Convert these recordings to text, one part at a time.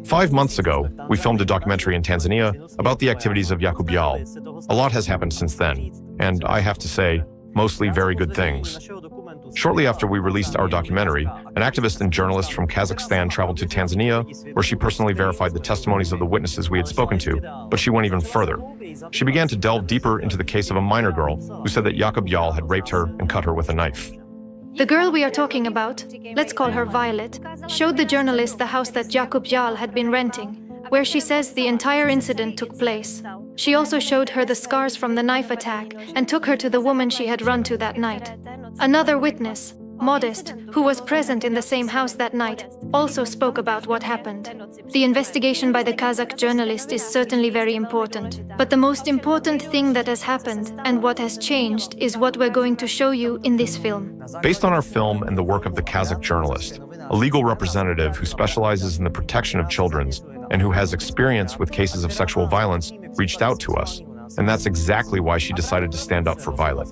5 months ago, we filmed a documentary in Tanzania about the activities of Jahl. A lot has happened since then, and I have to say, mostly very good things. Shortly after we released our documentary, an activist and journalist from Kazakhstan traveled to Tanzania, where she personally verified the testimonies of the witnesses we had spoken to, but she went even further. She began to delve deeper into the case of a minor girl who said that Jahl had raped her and cut her with a knife. The girl we are talking about, let's call her Violet, showed the journalist the house that Jahl had been renting, where she says the entire incident took place. She also showed her the scars from the knife attack and took her to the woman she had run to that night. Another witness, Modest, who was present in the same house that night, also spoke about what happened. The investigation by the Kazakh journalist is certainly very important, but the most important thing that has happened and what has changed is what we're going to show you in this film. Based on our film and the work of the Kazakh journalist, a legal representative who specializes in the protection of children and who has experience with cases of sexual violence reached out to us, and that's exactly why she decided to stand up for Violet.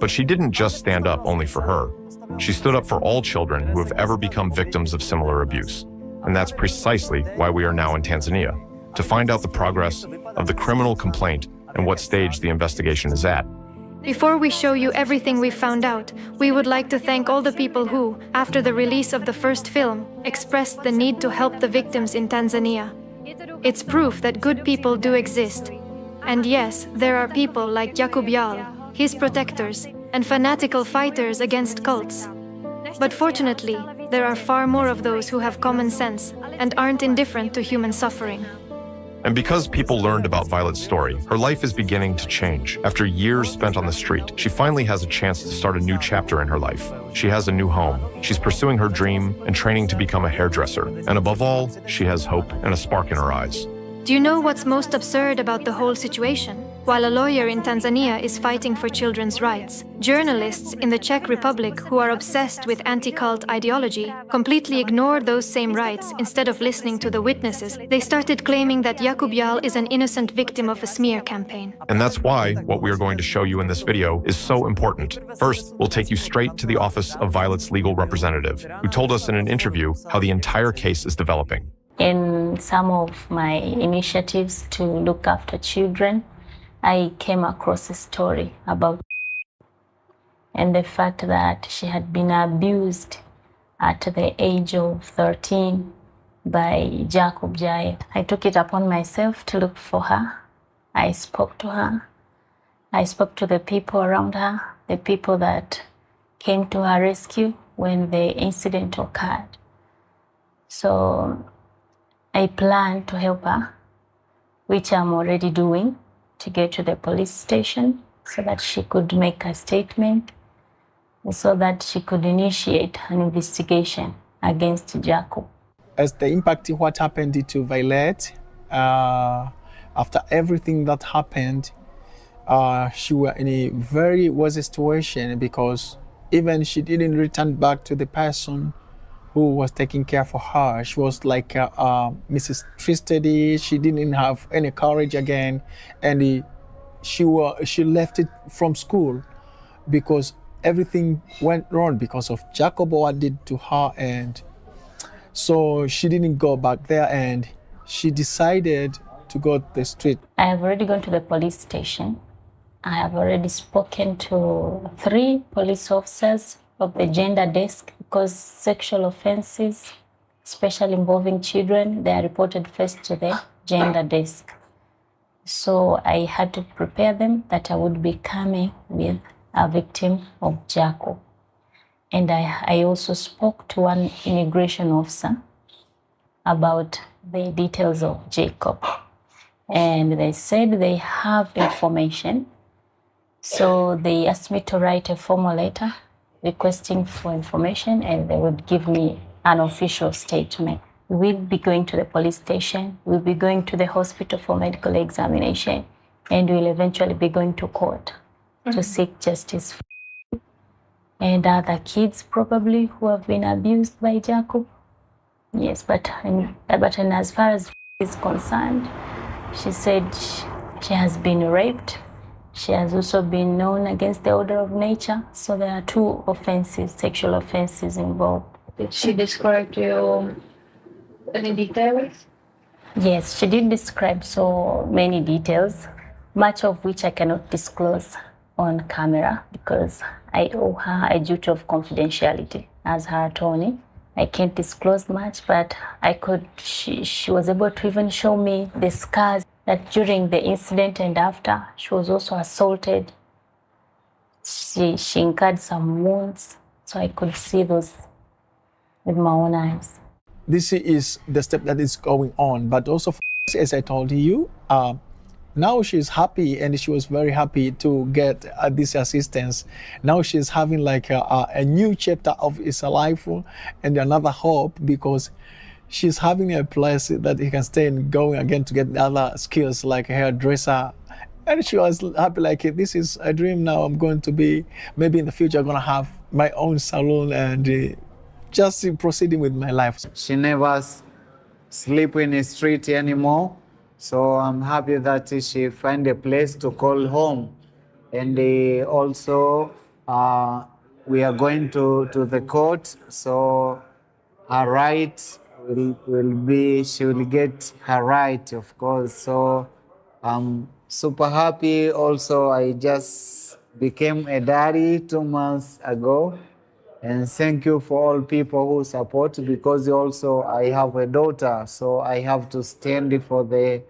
But she didn't just stand up only for her. She stood up for all children who have ever become victims of similar abuse. And that's precisely why we are now in Tanzania, to find out the progress of the criminal complaint and what stage the investigation is at. Before we show you everything we've found out, we would like to thank all the people who, after the release of the first film, expressed the need to help the victims in Tanzania. It's proof that good people do exist. And yes, there are people like Jahl, his protectors, and fanatical fighters against cults. But fortunately, there are far more of those who have common sense and aren't indifferent to human suffering. And because people learned about Violet's story, her life is beginning to change. After years spent on the street, she finally has a chance to start a new chapter in her life. She has a new home. She's pursuing her dream and training to become a hairdresser. And above all, she has hope and a spark in her eyes. Do you know what's most absurd about the whole situation? While a lawyer in Tanzania is fighting for children's rights, journalists in the Czech Republic who are obsessed with anti-cult ideology completely ignored those same rights. Instead of listening to the witnesses, they started claiming that Jahl is an innocent victim of a smear campaign. And that's why what we are going to show you in this video is so important. First, we'll take you straight to the office of Violet's legal representative, who told us in an interview how the entire case is developing. In some of my initiatives to look after children, I came across a story about and the fact that she had been abused at the age of 13 by Jahl. I took it upon myself to look for her. I spoke to her. I spoke to the people around her, the people that came to her rescue when the incident occurred. So I planned to help her, which I'm already doing, to get to the police station so that she could make a statement and so that she could initiate an investigation against Jahl. As the impact of what happened to Violet, after everything that happened, she was in a very worse situation because even she didn't return back to the person who was taking care for her. She was like Mrs. Twisted. She didn't have any courage again, and she left it from school because everything went wrong because of Jacob what did to her, and so she didn't go back there, and she decided to go to the street. I have already gone to the police station. I have already spoken to 3 police officers of the gender desk, because sexual offenses, especially involving children, they are reported first to the gender desk. So I had to prepare them that I would be coming with a victim of Jahl. And I also spoke to one immigration officer about the details of Jacob. And they said they have information. So they asked me to write a formal letter requesting for information, and they would give me an official statement. We'll be going to the police station, we'll be going to the hospital for medical examination, and we'll eventually be going to court to seek justice. And other kids probably who have been abused by Jahl. Yes, but as far as is concerned, she said she has been raped. She has also been known against the order of nature, so there are 2 offenses, sexual offenses involved. Did she describe to you Any details? Yes, she did describe so many details, much of which I cannot disclose on camera because I owe her a duty of confidentiality as her attorney. I can't disclose much, but she was able to even show me the scars that during the incident and after, she was also assaulted. She incurred some wounds, so I could see those with my own eyes. This is the step that is going on, but also, as I told you, now she's happy, and she was very happy to get this assistance. Now she's having like a new chapter of his life and another hope, because she's having a place that he can stay and going again to get other skills like hairdresser. And she was happy, like, this is a dream now. I'm going to be, maybe in the future, I'm going to have my own salon and just proceeding with my life. She never sleep in the street anymore. So I'm happy that she find a place to call home. And also, we are going to the court. So her right will be, she will get her right, of course. So I'm super happy. Also, I just became a daddy 2 months ago. And thank you for all people who support, because also I have a daughter, so I have to stand for the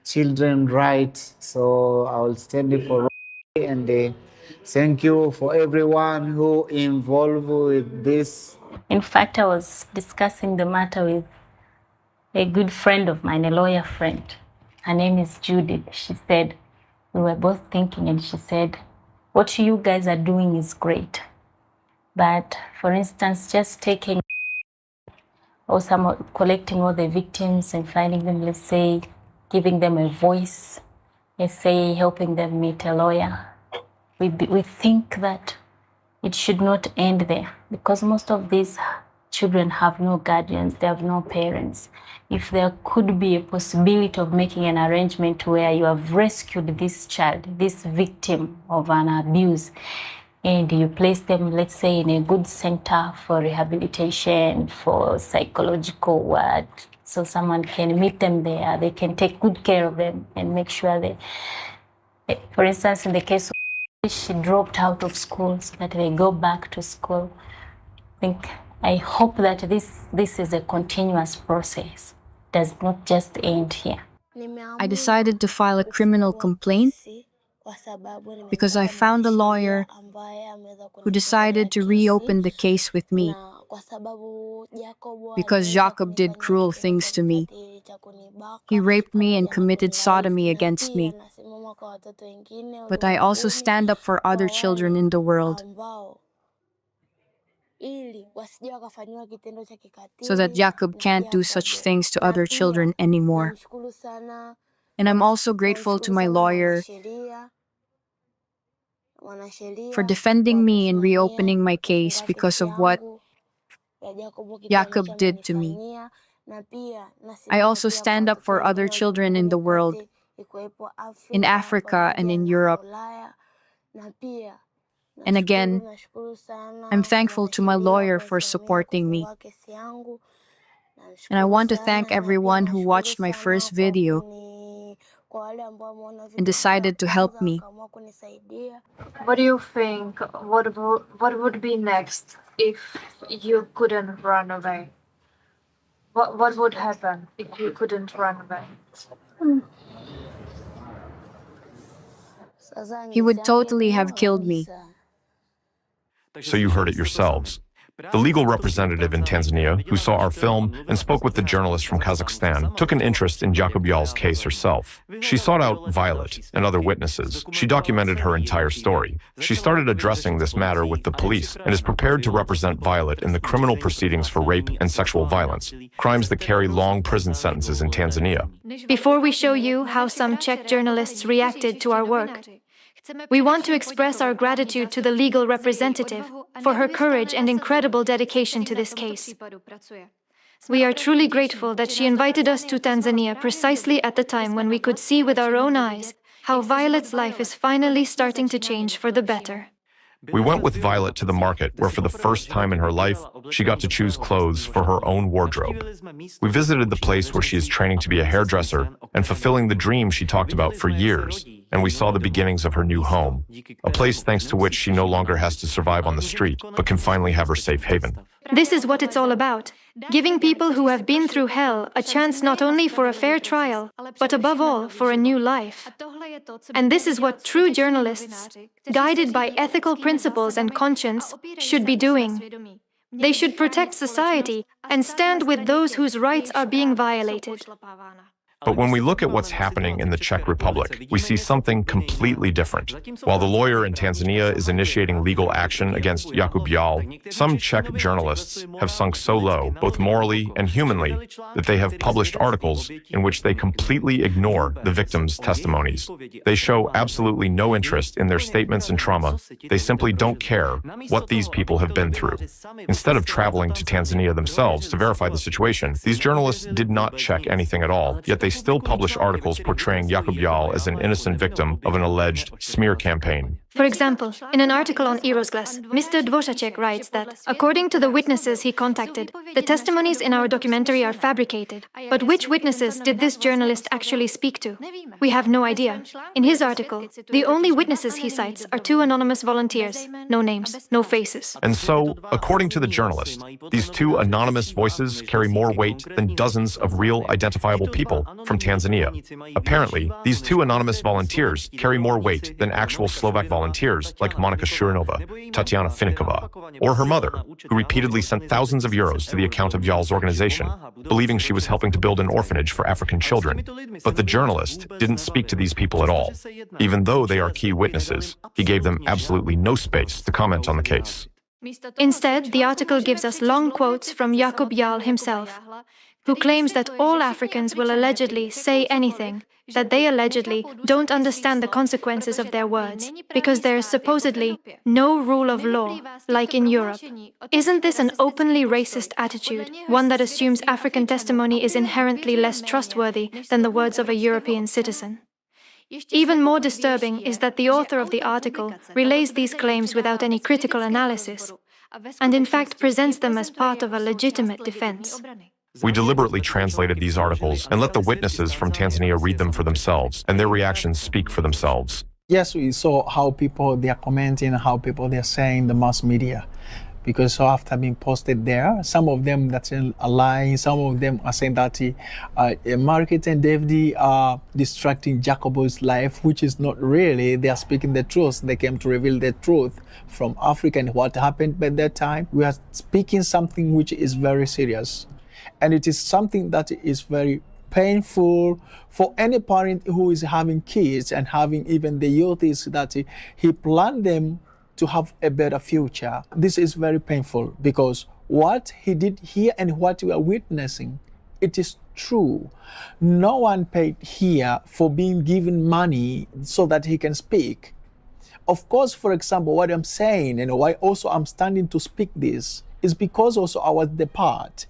children's rights. So I will stand for it. And thank you for everyone who involved with this. In fact, I was discussing the matter with a good friend of mine, a lawyer friend. Her name is Judith. She said, we were both thinking, and she said, what you guys are doing is great. But for instance, just taking or collecting all the victims and finding them, let's say, giving them a voice, let's say, helping them meet a lawyer. We think that it should not end there, because most of these children have no guardians, they have no parents. If there could be a possibility of making an arrangement where you have rescued this child, this victim of an abuse, and you place them, let's say, in a good center for rehabilitation, for psychological work, so someone can meet them there, they can take good care of them and make sure they, for instance, in the case of she dropped out of school so that they go back to school. I hope that this is a continuous process, does not just end here. I decided to file a criminal complaint because I found a lawyer who decided to reopen the case with me. Because Jacob did cruel things to me. He raped me and committed sodomy against me. But I also stand up for other children in the world, so that Jacob can't do such things to other children anymore. And I'm also grateful to my lawyer for defending me and reopening my case because of what Jacob did to me. I also stand up for other children in the world, in Africa and in Europe. And again, I'm thankful to my lawyer for supporting me. And I want to thank everyone who watched my first video and decided to help me. What do you think? What would be next if you couldn't run away? What would happen if you couldn't run away? He would totally have killed me. So you heard it yourselves. The legal representative in Tanzania, who saw our film and spoke with the journalist from Kazakhstan, took an interest in Jacob Jahl's case herself. She sought out Violet and other witnesses. She documented her entire story. She started addressing this matter with the police and is prepared to represent Violet in the criminal proceedings for rape and sexual violence, crimes that carry long prison sentences in Tanzania. Before we show you how some Czech journalists reacted to our work, we want to express our gratitude to the legal representative for her courage and incredible dedication to this case. We are truly grateful that she invited us to Tanzania precisely at the time when we could see with our own eyes how Violet's life is finally starting to change for the better. We went with Violet to the market, where for the first time in her life, she got to choose clothes for her own wardrobe. We visited the place where she is training to be a hairdresser and fulfilling the dream she talked about for years, and we saw the beginnings of her new home, a place thanks to which she no longer has to survive on the street, but can finally have her safe haven. This is what it's all about. Giving people who have been through hell a chance not only for a fair trial, but above all, for a new life. And this is what true journalists, guided by ethical principles and conscience, should be doing. They should protect society and stand with those whose rights are being violated. But when we look at what's happening in the Czech Republic, we see something completely different. While the lawyer in Tanzania is initiating legal action against Jakub Jahl, some Czech journalists have sunk so low, both morally and humanly, that they have published articles in which they completely ignore the victims' testimonies. They show absolutely no interest in their statements and trauma. They simply don't care what these people have been through. Instead of traveling to Tanzania themselves to verify the situation, these journalists did not check anything at all, yet they still publish articles portraying Jakub Jahl as an innocent victim of an alleged smear campaign. For example, in an article on Erosglas, Mr. Dvořáček writes that, according to the witnesses he contacted, the testimonies in our documentary are fabricated. But which witnesses did this journalist actually speak to? We have no idea. In his article, the only witnesses he cites are two anonymous volunteers. No names, no faces. And so, according to the journalist, these two anonymous voices carry more weight than dozens of real identifiable people from Tanzania. Apparently, these two anonymous volunteers carry more weight than actual Slovak volunteers like Monika Shurinova, Tatiana Finikova, or her mother, who repeatedly sent thousands of euros to the account of Jahl's organization, believing she was helping to build an orphanage for African children. But the journalist didn't speak to these people at all. Even though they are key witnesses, he gave them absolutely no space to comment on the case. Instead, the article gives us long quotes from Jakub Jahl himself, who claims that all Africans will allegedly say anything, that they allegedly don't understand the consequences of their words, because there is supposedly no rule of law, like in Europe. Isn't this an openly racist attitude, one that assumes African testimony is inherently less trustworthy than the words of a European citizen? Even more disturbing is that the author of the article relays these claims without any critical analysis, and in fact presents them as part of a legitimate defense. We deliberately translated these articles and let the witnesses from Tanzania read them for themselves, and their reactions speak for themselves. Yes, we saw how people, they are commenting, how people, they are saying the mass media. Because so after being posted there, some of them that are lying, some of them are saying that Margaret and David are distracting Jacob's life, which is not really. They are speaking the truth. They came to reveal the truth from Africa and what happened by that time. We are speaking something which is very serious. And it is something that is very painful for any parent who is having kids and having even the youth, is that he planned them to have a better future. This is very painful because what he did here and what we are witnessing, it is true. No one paid here for being given money so that he can speak. Of course, for example, what I'm saying and why also I'm standing to speak this is because also I was the part.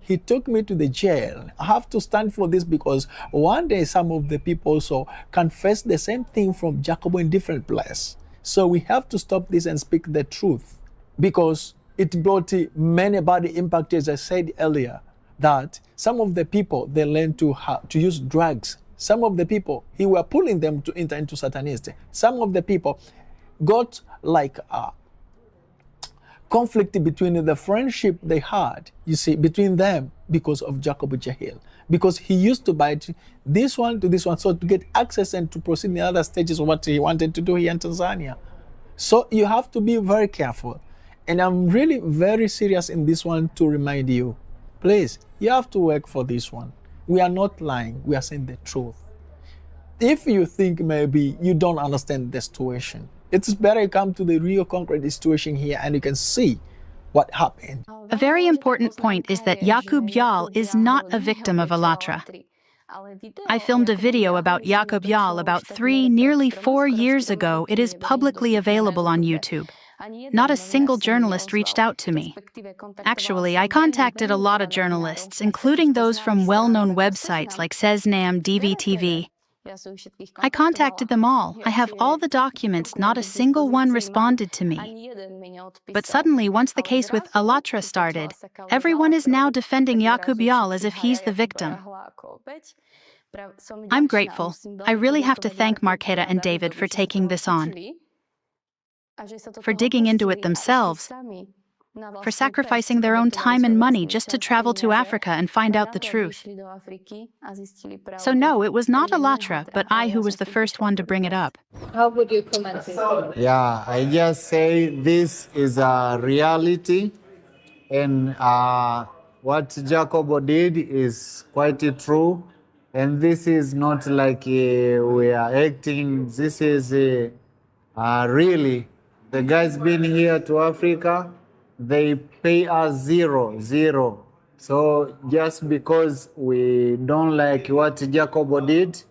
He took me to the jail. I have to stand for this because one day some of the people also confess the same thing from Jacob in different place. So we have to stop this and speak the truth because it brought many bad impact, as I said earlier, that some of the people, they learned to use drugs. Some of the people, he were pulling them to enter into Satanism. Some of the people got like conflict between the friendship they had, you see, between them because of Jakub Jahl. Because he used to buy this one to this one, so to get access and to proceed in other stages of what he wanted to do here in Tanzania. So you have to be very careful. And I'm really very serious in this one to remind you, please, you have to work for this one. We are not lying, we are saying the truth. If you think maybe you don't understand the situation, it's better you come to the real concrete situation here and you can see what happened. A very important point is that Jakub Jahl is not a victim of Alatra. I filmed a video about Jakub Jahl about 3, nearly 4 years ago. It is publicly available on YouTube. Not a single journalist reached out to me. Actually, I contacted a lot of journalists, including those from well-known websites like Seznam, DVTV. I contacted them all. I have all the documents, not a single one responded to me. But suddenly, once the case with Alatra started, everyone is now defending Jakub Jahl as if he's the victim. I'm grateful. I really have to thank Marketa and David for taking this on, for digging into it themselves, for sacrificing their own time and money just to travel to Africa and find out the truth. So no, it was not Alatra, but I who was the first one to bring it up. How would you comment it? Yeah, I just say this is a reality, and what Jacobo did is quite true, and this is not like we are acting. This is really, the guys been here to Africa, they pay us zero. So just because we don't like what Jacobo did,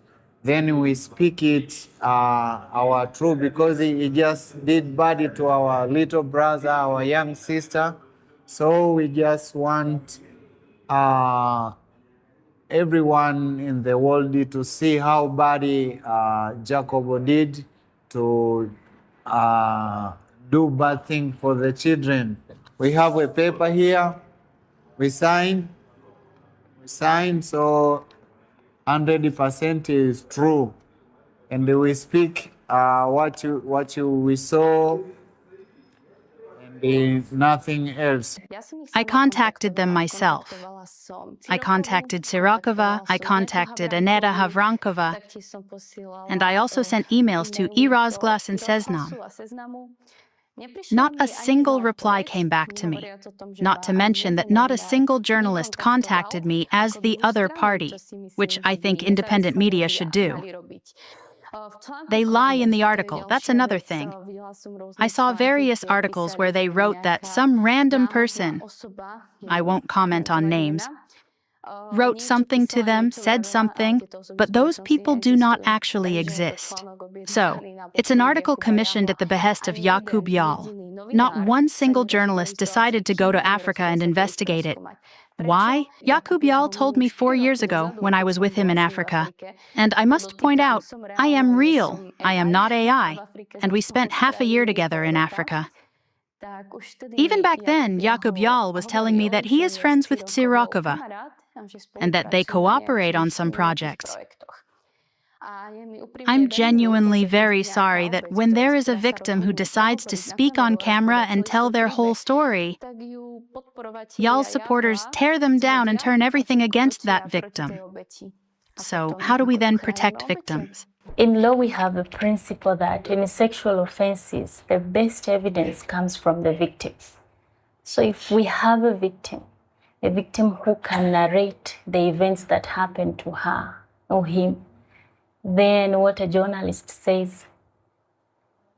then we speak it our truth, because he just did bad to our little brother, our young sister. So we just want everyone in the world to see how bad Jacobo did to do bad thing for the children. We have a paper here. We sign, so 100% is true, and we speak what we saw, and nothing else. I contacted them myself. I contacted Sirakova, I contacted Aneta Havrankova, and I also sent emails to Irazglas and Seznam. Not a single reply came back to me, not to mention that not a single journalist contacted me as the other party, which I think independent media should do. They lie in the article, that's another thing. I saw various articles where they wrote that some random person, I won't comment on names, wrote something to them, said something, but those people do not actually exist. So, it's an article commissioned at the behest of Jakub Jahl. Not one single journalist decided to go to Africa and investigate it. Why? Jakub Jahl told me 4 years ago when I was with him in Africa. And I must point out, I am real, I am not AI, and we spent half a year together in Africa. Even back then, Jakub Jahl was telling me that he is friends with Sirakova, and that they cooperate on some projects. I'm genuinely very sorry that when there is a victim who decides to speak on camera and tell their whole story, Jahl's supporters tear them down and turn everything against that victim. So how do we then protect victims? In law, we have a principle that in sexual offenses, the best evidence comes from the victim. So if we have a victim who can narrate the events that happened to her or him, then what a journalist says,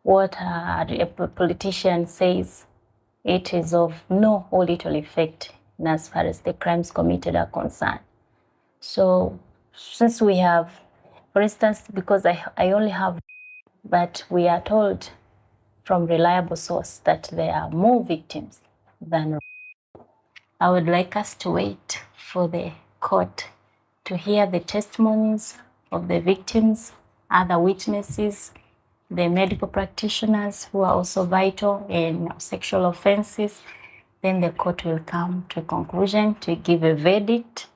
what a politician says, it is of no or little effect as far as the crimes committed are concerned. So since we have, for instance, because I only have, but we are told from reliable source that there are more victims than. I would like us to wait for the court to hear the testimonies of the victims, other witnesses, the medical practitioners who are also vital in sexual offenses. Then the court will come to a conclusion to give a verdict.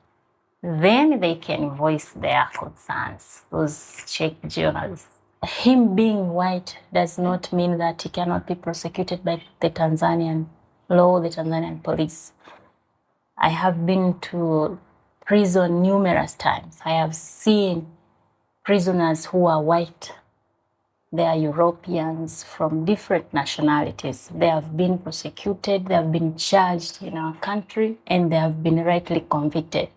Then they can voice their concerns, those Czech journalists. Him being white does not mean that he cannot be prosecuted by the Tanzanian law, the Tanzanian police. I have been to prison numerous times. I have seen prisoners who are white. They are Europeans from different nationalities. They have been prosecuted, they have been charged in our country, and they have been rightly convicted.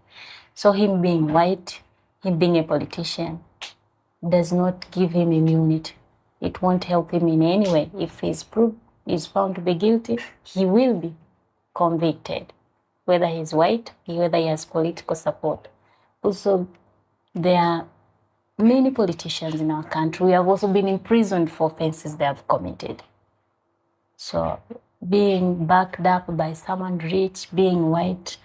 So him being white, him being a politician, does not give him immunity. It won't help him in any way. If he's found to be guilty, he will be convicted, whether he's white, whether he has political support. Also, there are many politicians in our country who have also been imprisoned for offenses they have committed. So being backed up by someone rich, being white,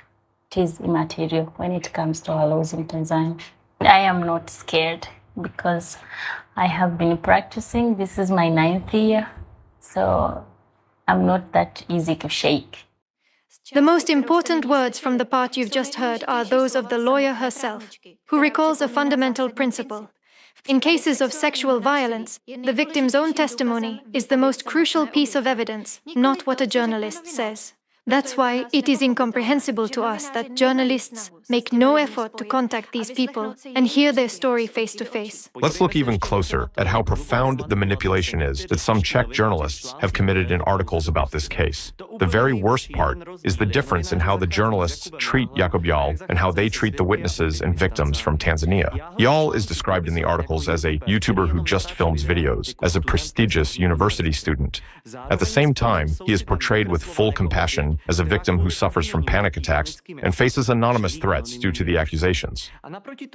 it is immaterial when it comes to our laws in Tanzania. I am not scared. because I have been practicing. This is my 9th year, so I'm not that easy to shake. The most important words from the part you've just heard are those of the lawyer herself, who recalls a fundamental principle. In cases of sexual violence, the victim's own testimony is the most crucial piece of evidence, not what a journalist says. That's why it is incomprehensible to us that journalists make no effort to contact these people and hear their story face to face. Let's look even closer at how profound the manipulation is that some Czech journalists have committed in articles about this case. The very worst part is the difference in how the journalists treat Jakub Jahl and how they treat the witnesses and victims from Tanzania. Jahl is described in the articles as a YouTuber who just films videos, as a prestigious university student. At the same time, he is portrayed with full compassion as a victim who suffers from panic attacks and faces anonymous threats due to the accusations.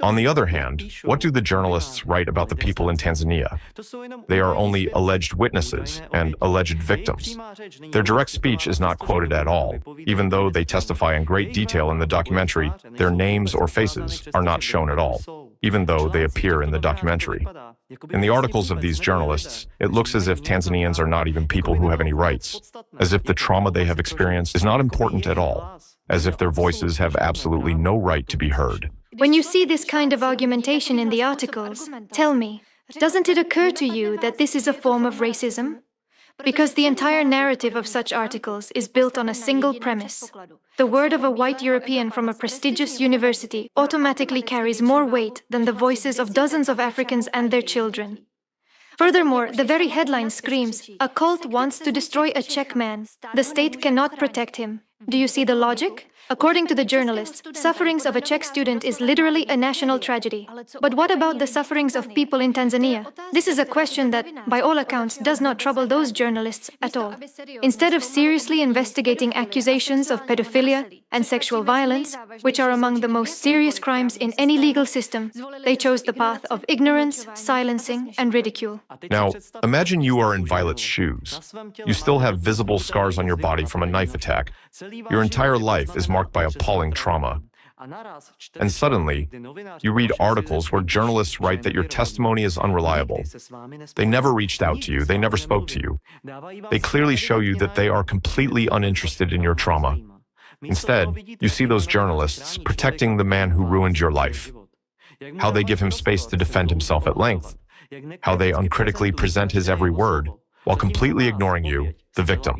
On the other hand, what do the journalists write about the people in Tanzania? They are only alleged witnesses and alleged victims. Their direct speech is not quoted at all. Even though they testify in great detail in the documentary, their names or faces are not shown at all, even though they appear in the documentary. In the articles of these journalists, it looks as if Tanzanians are not even people who have any rights, as if the trauma they have experienced is not important at all, as if their voices have absolutely no right to be heard. When you see this kind of argumentation in the articles, tell me, doesn't it occur to you that this is a form of racism? Because the entire narrative of such articles is built on a single premise. The word of a white European from a prestigious university automatically carries more weight than the voices of dozens of Africans and their children. Furthermore, the very headline screams, "A cult wants to destroy a Czech man. The state cannot protect him." Do you see the logic? According to the journalists, sufferings of a Czech student is literally a national tragedy. But what about the sufferings of people in Tanzania? This is a question that, by all accounts, does not trouble those journalists at all. Instead of seriously investigating accusations of pedophilia and sexual violence, which are among the most serious crimes in any legal system, they chose the path of ignorance, silencing, and ridicule. Now, imagine you are in Violet's shoes. You still have visible scars on your body from a knife attack. Your entire life is marked by appalling trauma. And suddenly, you read articles where journalists write that your testimony is unreliable. They never reached out to you. They never spoke to you. They clearly show you that they are completely uninterested in your trauma. Instead, you see those journalists protecting the man who ruined your life. How they give him space to defend himself at length. How they uncritically present his every word, while completely ignoring you, the victim.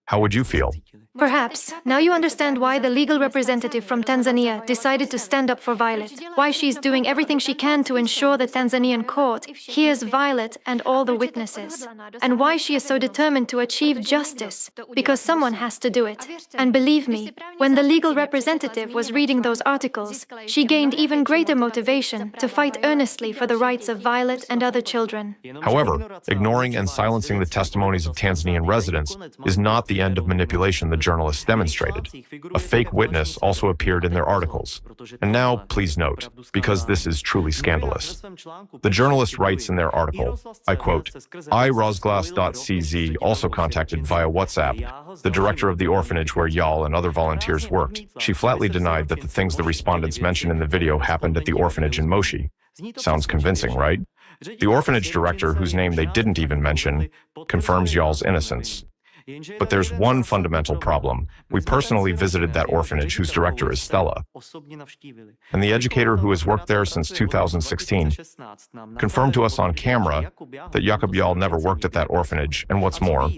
How would you feel? Perhaps, now you understand why the legal representative from Tanzania decided to stand up for Violet, why she's doing everything she can to ensure the Tanzanian court hears Violet and all the witnesses, and why she is so determined to achieve justice, because someone has to do it. And believe me, when the legal representative was reading those articles, she gained even greater motivation to fight earnestly for the rights of Violet and other children. However, ignoring and silencing the testimonies of Tanzanian residents is not the end of manipulation the journalists demonstrated. A fake witness also appeared in their articles. And now, please note, because this is truly scandalous. The journalist writes in their article, I quote, iRozglas.cz also contacted via WhatsApp the director of the orphanage where Jahl and other volunteers worked. She flatly denied that the things the respondents mentioned in the video happened at the orphanage in Moshi. Sounds convincing, right? The orphanage director, whose name they didn't even mention, confirms Jahl's innocence. But there's one fundamental problem. We personally visited that orphanage whose director is Stella. And the educator who has worked there since 2016 confirmed to us on camera that Jakub Jahl never worked at that orphanage, and what's more,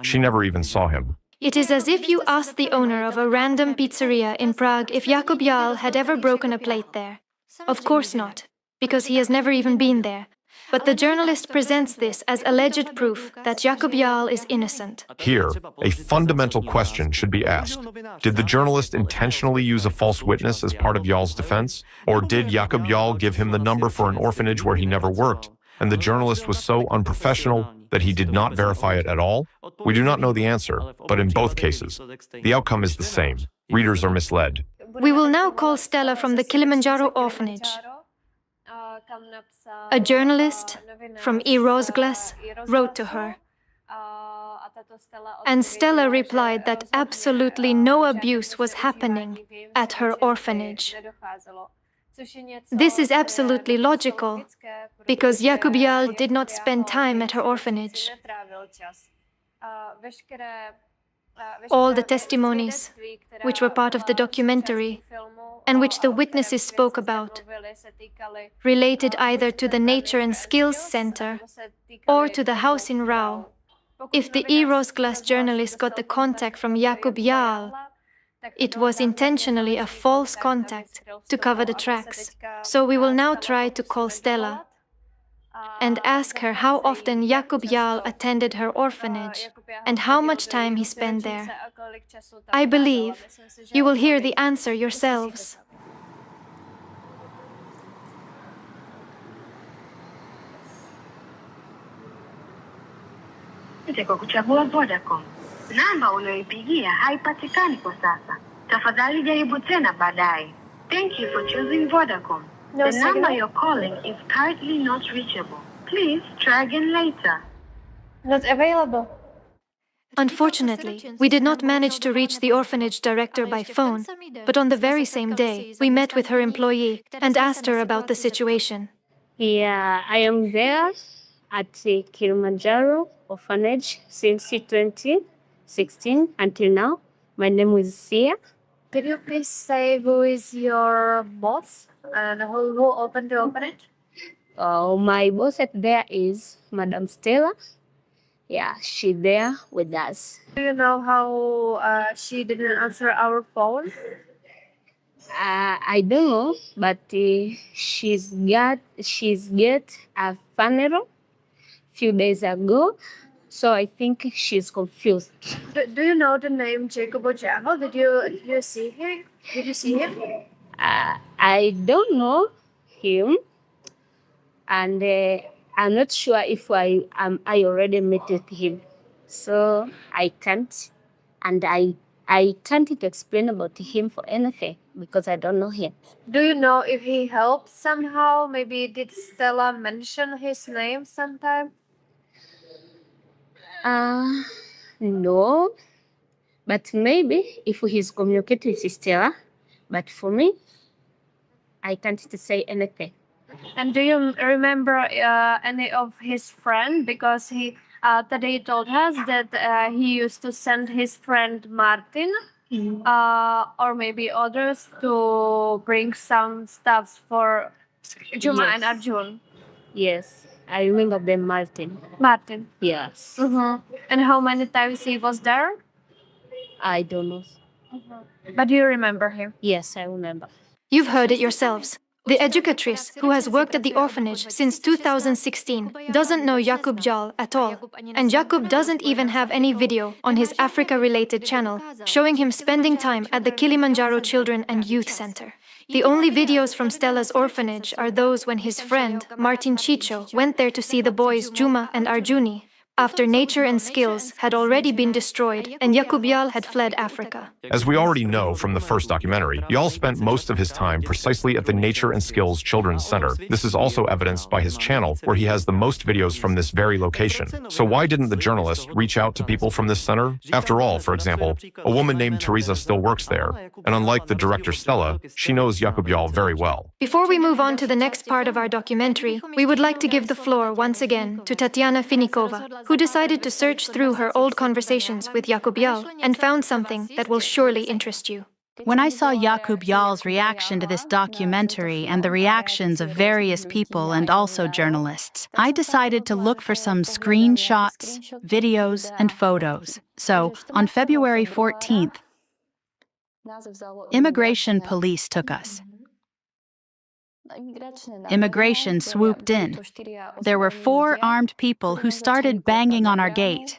she never even saw him. It is as if you asked the owner of a random pizzeria in Prague if Jakub Jahl had ever broken a plate there. Of course not, because he has never even been there. But the journalist presents this as alleged proof that Jakub Jahl is innocent. Here, a fundamental question should be asked. Did the journalist intentionally use a false witness as part of Jahl's defense? Or did Jakub Jahl give him the number for an orphanage where he never worked, and the journalist was so unprofessional that he did not verify it at all? We do not know the answer, but in both cases, the outcome is the same. Readers are misled. We will now call Stella from the Kilimanjaro orphanage. A journalist from iRozglas wrote to her. And Stella replied that absolutely no abuse was happening at her orphanage. This is absolutely logical, because Jakub Jahl did not spend time at her orphanage. All the testimonies, which were part of the documentary, and which the witnesses spoke about, related either to the Nature and Skills Center or to the house in Rau. If the E-Rosglas journalist got the contact from Jakub Jahl, it was intentionally a false contact to cover the tracks. So we will now try to call Stella and ask her how often Jakub Jahl attended her orphanage and how much time he spent there. I believe you will hear the answer yourselves. Asante kwa kuchagua Vodacom. Namba unayoipigia haipatikani kwa sasa. Tafadhali jaribu tena baadaye. Thank you for choosing Vodacom. The number you're calling is currently not reachable. Please try again later. Not available. Unfortunately, we did not manage to reach the orphanage director by phone, but on the very same day, we met with her employee and asked her about the situation. Yeah, I am there at the Kilimanjaro orphanage since 2016 until now. My name is Sia. Can you please say who is your boss and who opened the orphanage? My boss at there is Madam Stella. Yeah, she's there with us. Do you know how she didn't answer our phone? I don't know, but she's got a funeral few days ago, so I think she's confused. Do you know the name Jacob Jahl? Did you see him? Did you see him? I don't know him, and I'm not sure if I already met with him, so I can't, and I can't explain about him for anything because I don't know him. Do you know if he helped somehow? Maybe did Stella mention his name sometime? No, but maybe if he's communicating with Stella, but for me, I can't say anything. And do you remember any of his friends? Because he today told us that he used to send his friend Martin or maybe others to bring some stuff for Juma and Arjun. Yes, I remember them, Martin. Martin. Yes. And how many times he was there? I don't know. But do you remember him? Yes, I remember. You've heard it yourselves. The educatrice, who has worked at the orphanage since 2016, doesn't know Jakub Jahl at all. And Jakub doesn't even have any video on his Africa-related channel showing him spending time at the Kilimanjaro Children and Youth Center. The only videos from Stella's orphanage are those when his friend, Martin Chicho, went there to see the boys Juma and Arjuni, after Nature and Skills had already been destroyed and Jakub Jahl had fled Africa. As we already know from the first documentary, Jahl spent most of his time precisely at the Nature and Skills Children's Center. This is also evidenced by his channel, where he has the most videos from this very location. So why didn't the journalist reach out to people from this center? After all, for example, a woman named Teresa still works there, and unlike the director Stella, she knows Jakub Jahl very well. Before we move on to the next part of our documentary, we would like to give the floor once again to Tatiana Finikova, who decided to search through her old conversations with Jakub Jahl and found something that will surely interest you. When I saw Jakub Jahl's reaction to this documentary and the reactions of various people and also journalists, I decided to look for some screenshots, videos, and photos. So, on February 14th, immigration police took us. Immigration swooped in. There were 4 armed people who started banging on our gate.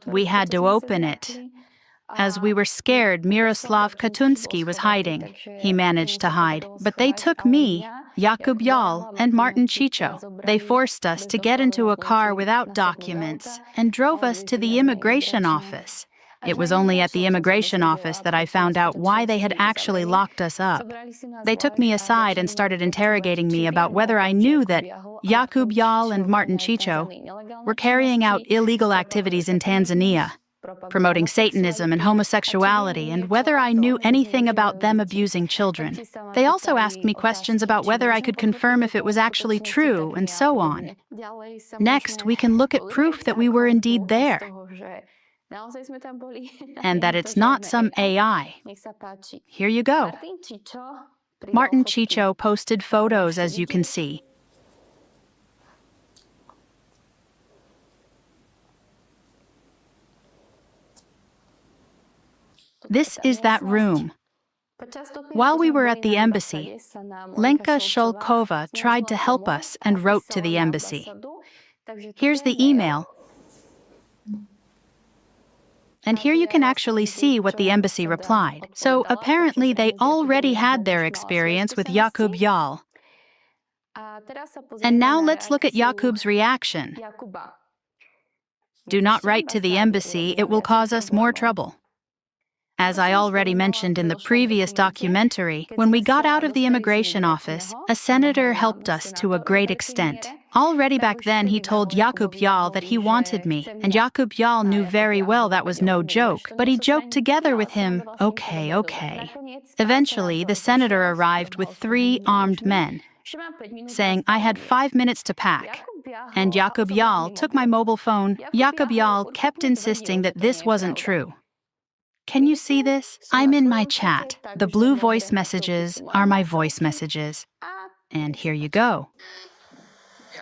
We had to open it. As we were scared, Miroslav Katunsky was hiding. He managed to hide. But they took me, Jakub Jahl, and Martin Chicho. They forced us to get into a car without documents and drove us to the immigration office. It was only at the immigration office that I found out why they had actually locked us up. They took me aside and started interrogating me about whether I knew that Jakub Jahl and Martin Chicho were carrying out illegal activities in Tanzania. promoting Satanism and homosexuality, and whether I knew anything about them abusing children. They also asked me questions about whether I could confirm if it was actually true, and so on. Next, we can look at proof that we were indeed there, and that it's not some AI. Here you go. Martin Chicho posted photos, as you can see. This is that room. While we were at the embassy, Lenka Shulkova tried to help us and wrote to the embassy. Here's the email. And here you can actually see what the embassy replied. So apparently they already had their experience with Jakub Jahl. And now let's look at Jakub's reaction. Do not write to the embassy, it will cause us more trouble. As I already mentioned in the previous documentary, when we got out of the immigration office, a senator helped us to a great extent. Already back then he told Jakub Jahl that he wanted me, and Jakub Jahl knew very well that was no joke, but he joked together with him, okay. Eventually, the senator arrived with 3 armed men, saying I had 5 minutes to pack. And Jakub Jahl took my mobile phone. Jakub Jahl kept insisting that this wasn't true. Can you see this? I'm in my chat. The blue voice messages are my voice messages. And here you go.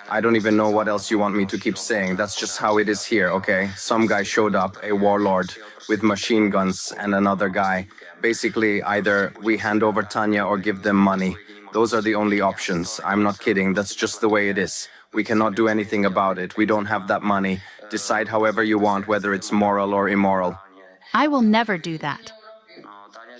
I don't even know what else you want me to keep saying. That's just how it is here, okay? Some guy showed up, a warlord, with machine guns, and another guy. Basically, either we hand over Tanya or give them money. Those are the only options. I'm not kidding. That's just the way it is. We cannot do anything about it. We don't have that money. Decide however you want, whether it's moral or immoral. I will never do that.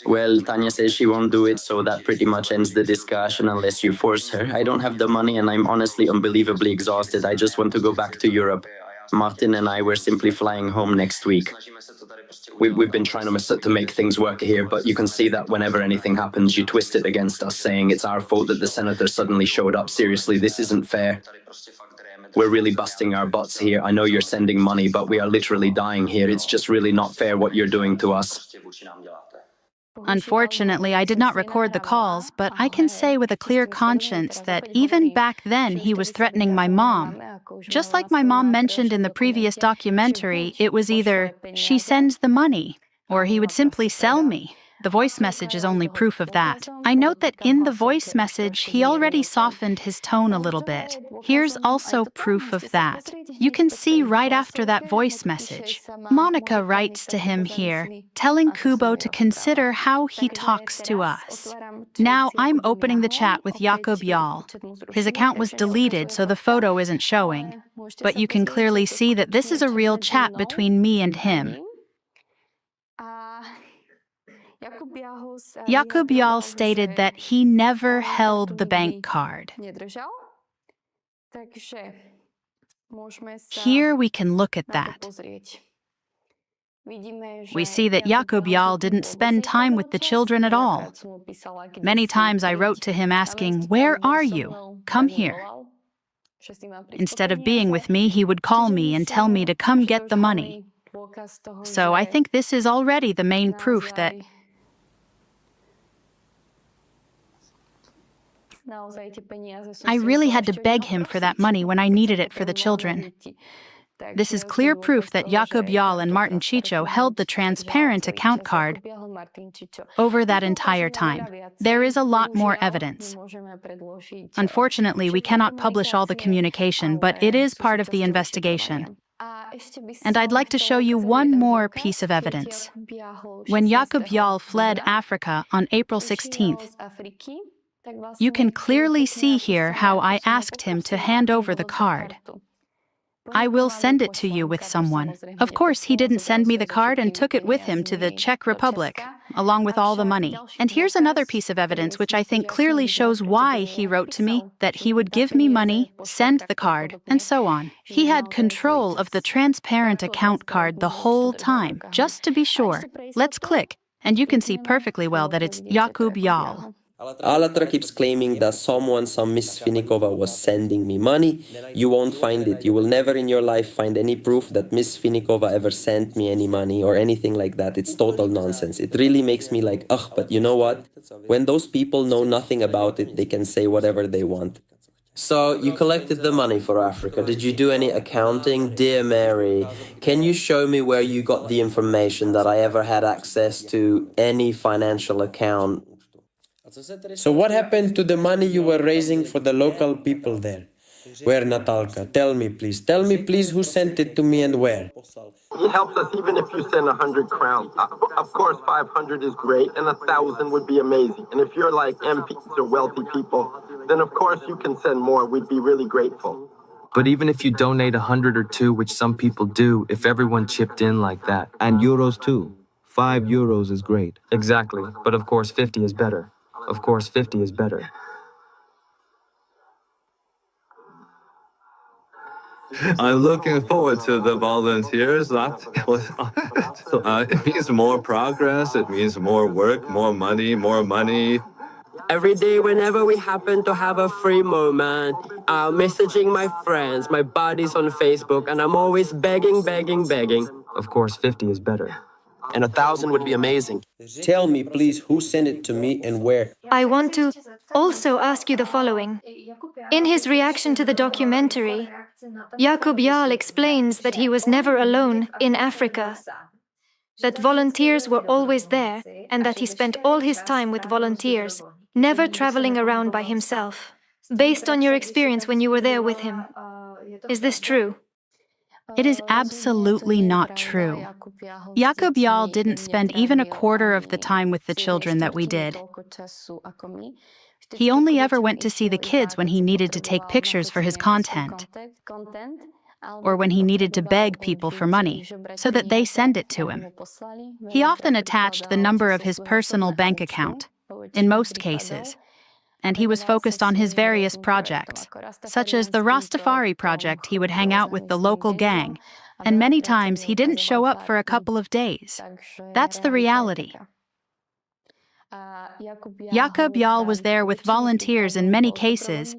Well, Tanya says she won't do it, so that pretty much ends the discussion unless you force her. I don't have the money and I'm honestly unbelievably exhausted. I just want to go back to Europe. Martin and I were simply flying home next week. We've been trying to make things work here, but you can see that whenever anything happens, you twist it against us, saying it's our fault that the senator suddenly showed up. Seriously, this isn't fair. We're really busting our butts here. I know you're sending money, but we are literally dying here. It's just really not fair what you're doing to us. Unfortunately, I did not record the calls, but I can say with a clear conscience that even back then he was threatening my mom. Just like my mom mentioned in the previous documentary, it was either she sends the money or he would simply sell me. The voice message is only proof of that. I note that in the voice message, he already softened his tone a little bit. Here's also proof of that. You can see right after that voice message, Monica writes to him here, telling Kubo to consider how he talks to us. Now I'm opening the chat with Jakub Jahl. His account was deleted, so the photo isn't showing. But you can clearly see that this is a real chat between me and him. Jakub Jahl stated that he never held the bank card. Here we can look at that. We see that Jakub Jahl didn't spend time with the children at all. Many times I wrote to him asking, "Where are you? Come here." Instead of being with me, he would call me and tell me to come get the money. So I think this is already the main proof that I really had to beg him for that money when I needed it for the children. This is clear proof that Jakub Jahl and Martin Chicho held the transparent account card over that entire time. There is a lot more evidence. Unfortunately, we cannot publish all the communication, but it is part of the investigation. And I'd like to show you one more piece of evidence. When Jakub Jahl fled Africa on April 16th, you can clearly see here how I asked him to hand over the card. I will send it to you with someone. Of course, he didn't send me the card and took it with him to the Czech Republic, along with all the money. And here's another piece of evidence which I think clearly shows why he wrote to me, that he would give me money, send the card, and so on. He had control of the transparent account card the whole time, just to be sure. Let's click, and you can see perfectly well that it's Jakub Jahl. Alatra keeps claiming that some Miss Finikova was sending me money. You won't find it. You will never in your life find any proof that Miss Finikova ever sent me any money or anything like that. It's total nonsense. It really makes me like, ugh, but you know what? When those people know nothing about it, they can say whatever they want. So, you collected the money for Africa. Did you do any accounting? Dear Mary, can you show me where you got the information that I ever had access to any financial account? So what happened to the money you were raising for the local people there? Where, Natalka? Tell me, please. Tell me, please, who sent it to me and where? It helps us even if you send 100 crowns. Of course, 500 is great, and 1,000 would be amazing. And if you're like MPs or wealthy people, then of course you can send more. We'd be really grateful. But even if you donate 100 or 2, which some people do, if everyone chipped in like that. And euros too. 5 euros is great. Exactly. But of course 50 is better. Of course 50 is better. I'm looking forward to the volunteers. It means more progress, it means more work, more money, more money. Every day, whenever we happen to have a free moment, I'm messaging my friends, my buddies on Facebook, and I'm always begging. Of course 50 is better. And 1,000 would be amazing. Tell me, please, who sent it to me and where? I want to also ask you the following. In his reaction to the documentary, Jahl Jahl explains that he was never alone in Africa, that volunteers were always there, and that he spent all his time with volunteers, never traveling around by himself. Based on your experience when you were there with him, is this true? It is absolutely not true. Jahl Jahl didn't spend even a quarter of the time with the children that we did. He only ever went to see the kids when he needed to take pictures for his content, or when he needed to beg people for money, so that they send it to him. He often attached the number of his personal bank account, in most cases, and he was focused on his various projects, such as the Rastafari project. He would hang out with the local gang, and many times he didn't show up for a couple of days. That's the reality. Jahl Jahl was there with volunteers in many cases,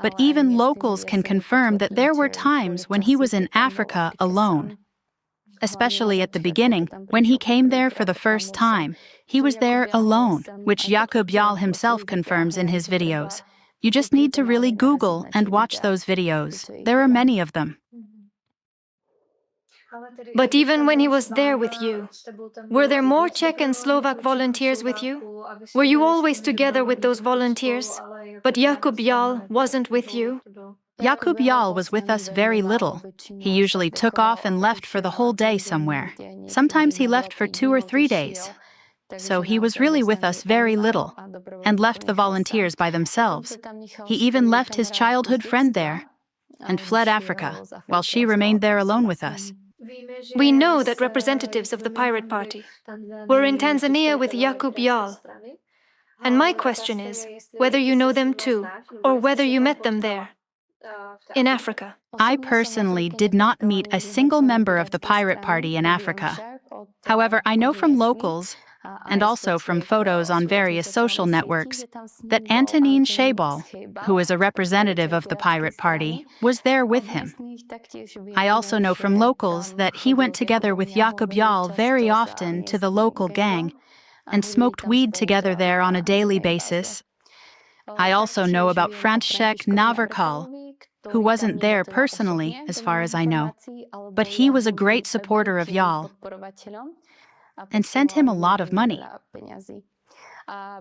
but even locals can confirm that there were times when he was in Africa alone. Especially at the beginning, when he came there for the first time, he was there alone, which Jahl Jahl himself confirms in his videos. You just need to really Google and watch those videos. There are many of them. But even when he was there with you, were there more Czech and Slovak volunteers with you? Were you always together with those volunteers? But Jahl Jahl wasn't with you? Jahl Jahl was with us very little. He usually took off and left for the whole day somewhere. Sometimes he left for 2 or 3 days. So he was really with us very little, and left the volunteers by themselves. He even left his childhood friend there, and fled Africa, while she remained there alone with us. We know that representatives of the pirate party were in Tanzania with Jahl Jahl. And my question is whether you know them too, or whether you met them there, in Africa. I personally did not meet a single member of the pirate party in Africa. However, I know from locals, and also from photos on various social networks, that Antonín Šejbal, who is a representative of the pirate party, was there with him. I also know from locals that he went together with Jahl Jahl very often to the local gang and smoked weed together there on a daily basis. I also know about Jahl NEVER, who wasn't there personally, as far as I know, but he was a great supporter of Jahl and sent him a lot of money.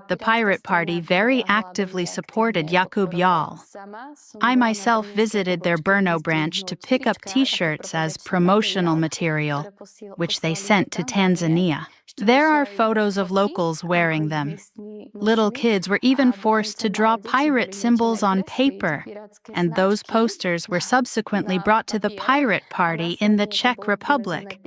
The pirate party very actively supported Jahl Jahl. I myself visited their Brno branch to pick up t-shirts as promotional material, which they sent to Tanzania. There are photos of locals wearing them. Little kids were even forced to draw pirate symbols on paper, and those posters were subsequently brought to the pirate party in the Czech Republic.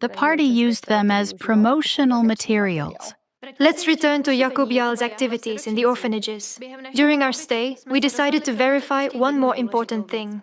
The party used them as promotional materials. Let's return to Jahl Jahl's activities in the orphanages. During our stay, we decided to verify one more important thing.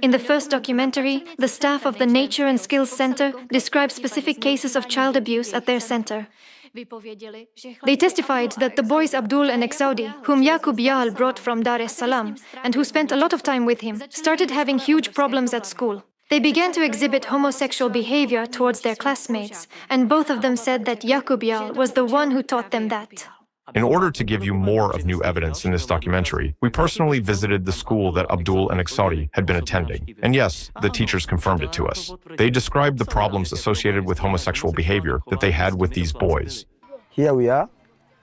In the first documentary, the staff of the Nature and Skills Center described specific cases of child abuse at their center. They testified that the boys Abdul and Exaudi, whom Jacob Jahl brought from Dar es Salaam and who spent a lot of time with him, started having huge problems at school. They began to exhibit homosexual behavior towards their classmates, and both of them said that Jacob Jahl was the one who taught them that. In order to give you more of new evidence in this documentary, we personally visited the school that Abdul and Exaudi had been attending. And yes, the teachers confirmed it to us. They described the problems associated with homosexual behavior that they had with these boys. Here we are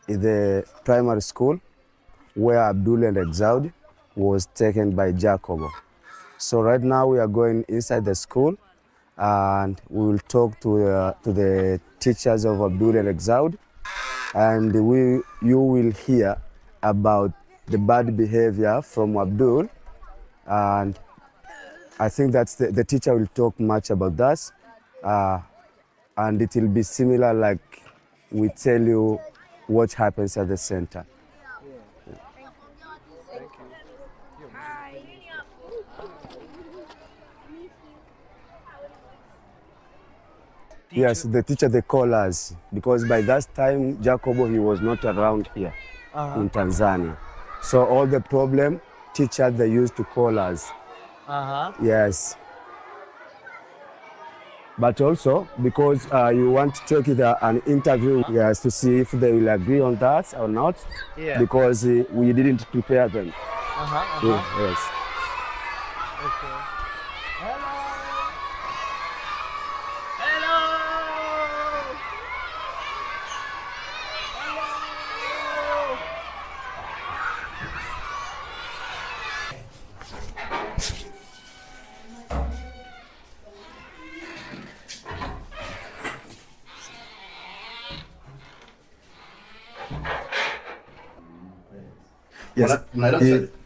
in the primary school where Abdul and Exaudi was taken by Jacobo. So right now we are going inside the school and we will talk to the teachers of Abdul and Exaudi. And you will hear about the bad behavior from Abdul, and I think that's the teacher will talk much about that, and it will be similar like we tell you what happens at the center. Yes, the teacher, they call us, because by that time, Jacobo, he was not around here in Tanzania. So all the problem, teachers, they used to call us. Yes. But also, because you want to take an interview, yes, to see if they will agree on that or not, because we didn't prepare them. Yes. Okay.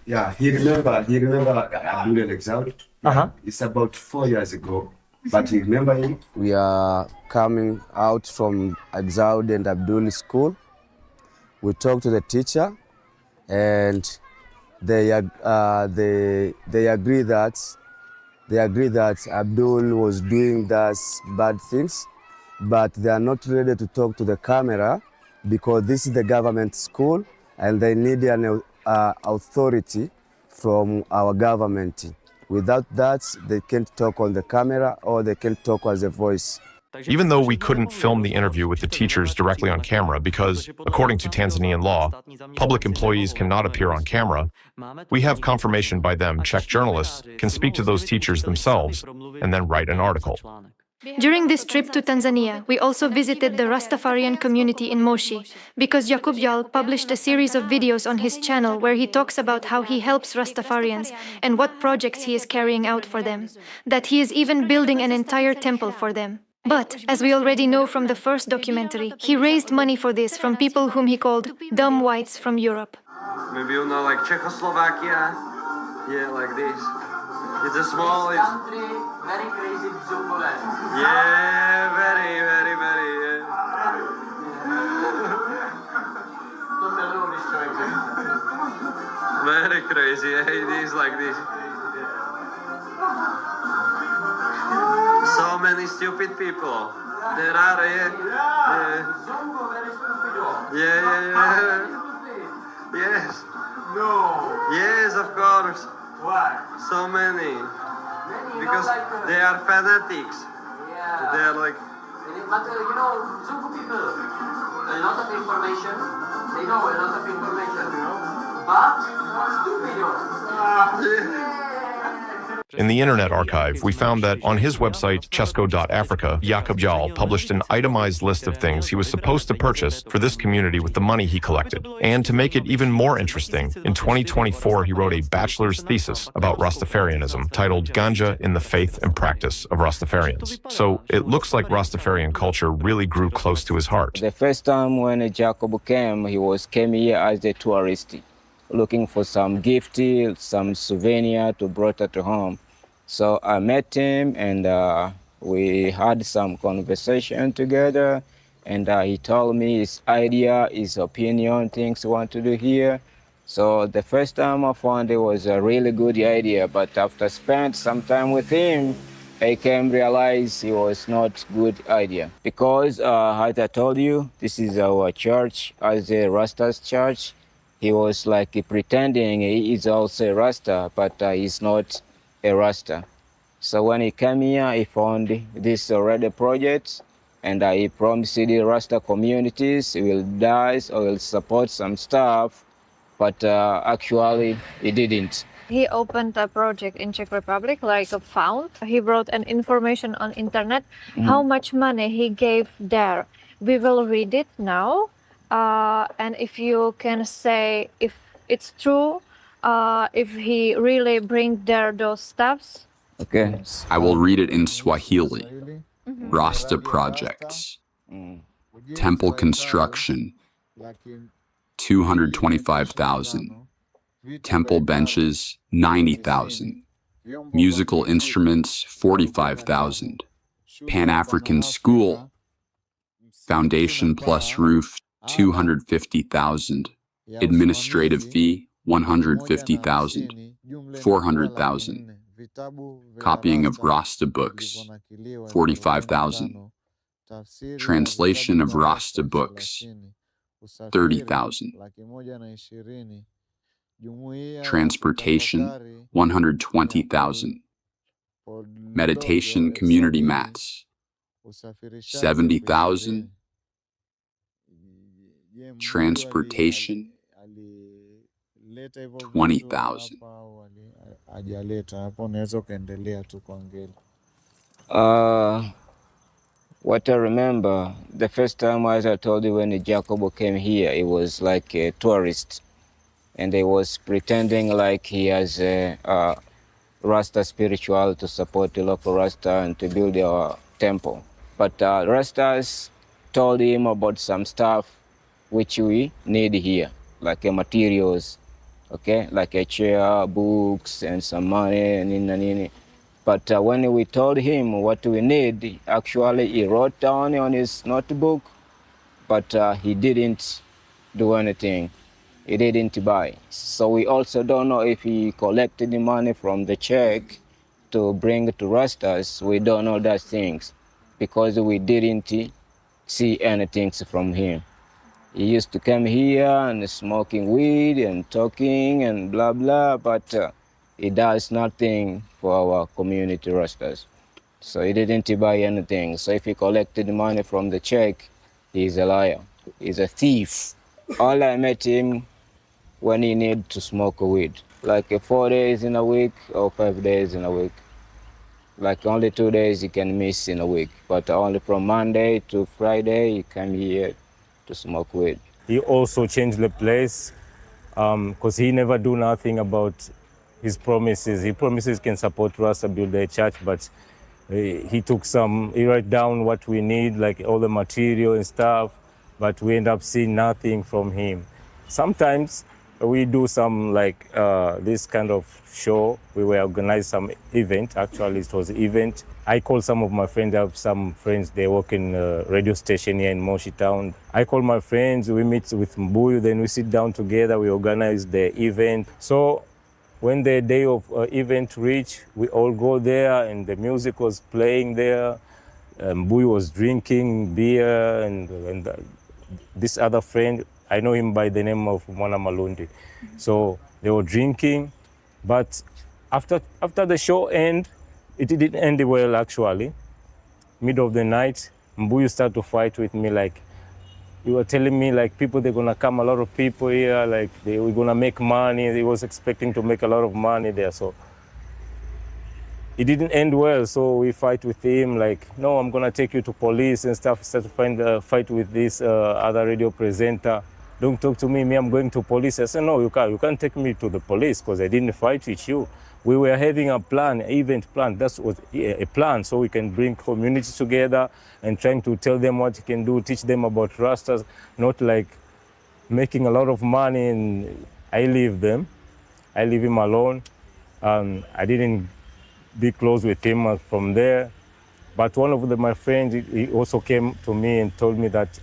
Yes, he remember Abdul and Exaudi. It's about 4 years ago, but he remember him. We are coming out from Exaudi and Abdul's school. We talked to the teacher, and they agree that Abdul was doing those bad things, but they are not ready to talk to the camera because this is the government school and they need an authority from our government. Without that, they can't talk on the camera or they can't talk as a voice. Even though we couldn't film the interview with the teachers directly on camera because, according to Tanzanian law, public employees cannot appear on camera, we have confirmation by them Czech journalists can speak to those teachers themselves and then write an article. During this trip to Tanzania, we also visited the Rastafarian community in Moshi, because Jacob Jahl published a series of videos on his channel where he talks about how he helps Rastafarians and what projects he is carrying out for them, that he is even building an entire temple for them. But, as we already know from the first documentary, he raised money for this from people whom he called dumb whites from Europe. Maybe you know, like Czechoslovakia, yeah, like this. It's a small country, very crazy jungle land. Yeah, very, very, very. Very crazy. It is like this. So many stupid people. There are, yeah. Yes. No. Yes, of course. Why? So many. Because they are fanatics. Yeah. They are like. But you know, Zungu people, a lot of information. They know a lot of information, you know. But stupid. In the Internet Archive, we found that on his website, chesco.africa, Jacob Jahl published an itemized list of things he was supposed to purchase for this community with the money he collected. And to make it even more interesting, in 2024 he wrote a bachelor's thesis about Rastafarianism titled Ganja in the Faith and Practice of Rastafarians. So it looks like Rastafarian culture really grew close to his heart. The first time when Jacob came, he came here as a tourist, looking for some gift, some souvenir to brought it to home. So I met him and we had some conversation together, and he told me his idea, his opinion, things he want to do here. So the first time I found it was a really good idea, but after spent some time with him, I came realize it was not good idea because as I told you, this is our church as a Rasta's church. He was like pretending he is also a Rasta, but he's not a Rasta. So when he came here, he found this already project, and he promised the Rasta communities he will die or will support some stuff, but actually he didn't. He opened a project in Czech Republic, like a fund. He wrote an information on internet, how much money he gave there. We will read it now. And if you can say if it's true, if he really bring there those stuffs. Okay. I will read it in Swahili. Rasta projects. Temple construction. 225,000. Temple benches, 90,000. Musical instruments, 45,000. Pan-African school. Foundation plus roof, 250,000. Administrative fee, 150,000. 400,000. Copying of Rasta books, 45,000. Translation of Rasta books, 30,000. Transportation, 120,000. Meditation community mats, 70,000. Transportation, 20,000. What I remember, the first time, as I told you, when Jacobo came here, he was like a tourist. And he was pretending like he has a Rasta spiritual to support the local Rasta and to build a temple. But Rastas told him about some stuff which we need here, like materials, okay, like a chair, books, and some money, and But when we told him what we need, actually he wrote down on his notebook, but he didn't do anything. He didn't buy. So we also don't know if he collected the money from the Czech to bring to Rastas. We don't know those things because we didn't see anything from him. He used to come here and smoking weed and talking and blah, blah, but he does nothing for our community Rastas. So he didn't buy anything. So if he collected money from the Czech, he's a liar. He's a thief. All I met him when he need to smoke weed, like 4 days in a week or 5 days in a week. Like only 2 days he can miss in a week, but only from Monday to Friday he come here to smoke weed. He also changed the place because he never do nothing about his promises. He promises can support Rasta build a church, but he write down what we need, like all the material and stuff, but we end up seeing nothing from him. Sometimes we do some like this kind of show. We will organize some event. Actually, it was an event. I call some of my friends. I have some friends, they work in a radio station here in Moshi Town. I call my friends, we meet with Mbuyu, then we sit down together, we organize the event. So when the day of event reached, we all go there and the music was playing there. Mbuyu was drinking beer and this other friend, I know him by the name of Mwana Malundi. So they were drinking, but after the show ended, it didn't end well actually. Middle of the night, Mbuyu started to fight with me, like he was telling me like they're gonna come, a lot of people here, like we're gonna make money. He was expecting to make a lot of money there, so it didn't end well. So we fight with him, like, no, I'm gonna take you to police and stuff. Start to find a fight with this other radio presenter. Don't talk to me, I'm going to police. I said, no, you can't take me to the police because I didn't fight with you. We were having a plan, event plan. That was a plan, so we can bring communities together and trying to tell them what you can do, teach them about Rastas, not like making a lot of money. And I leave him alone. I didn't be close with him from there. But one of my friends, he also came to me and told me that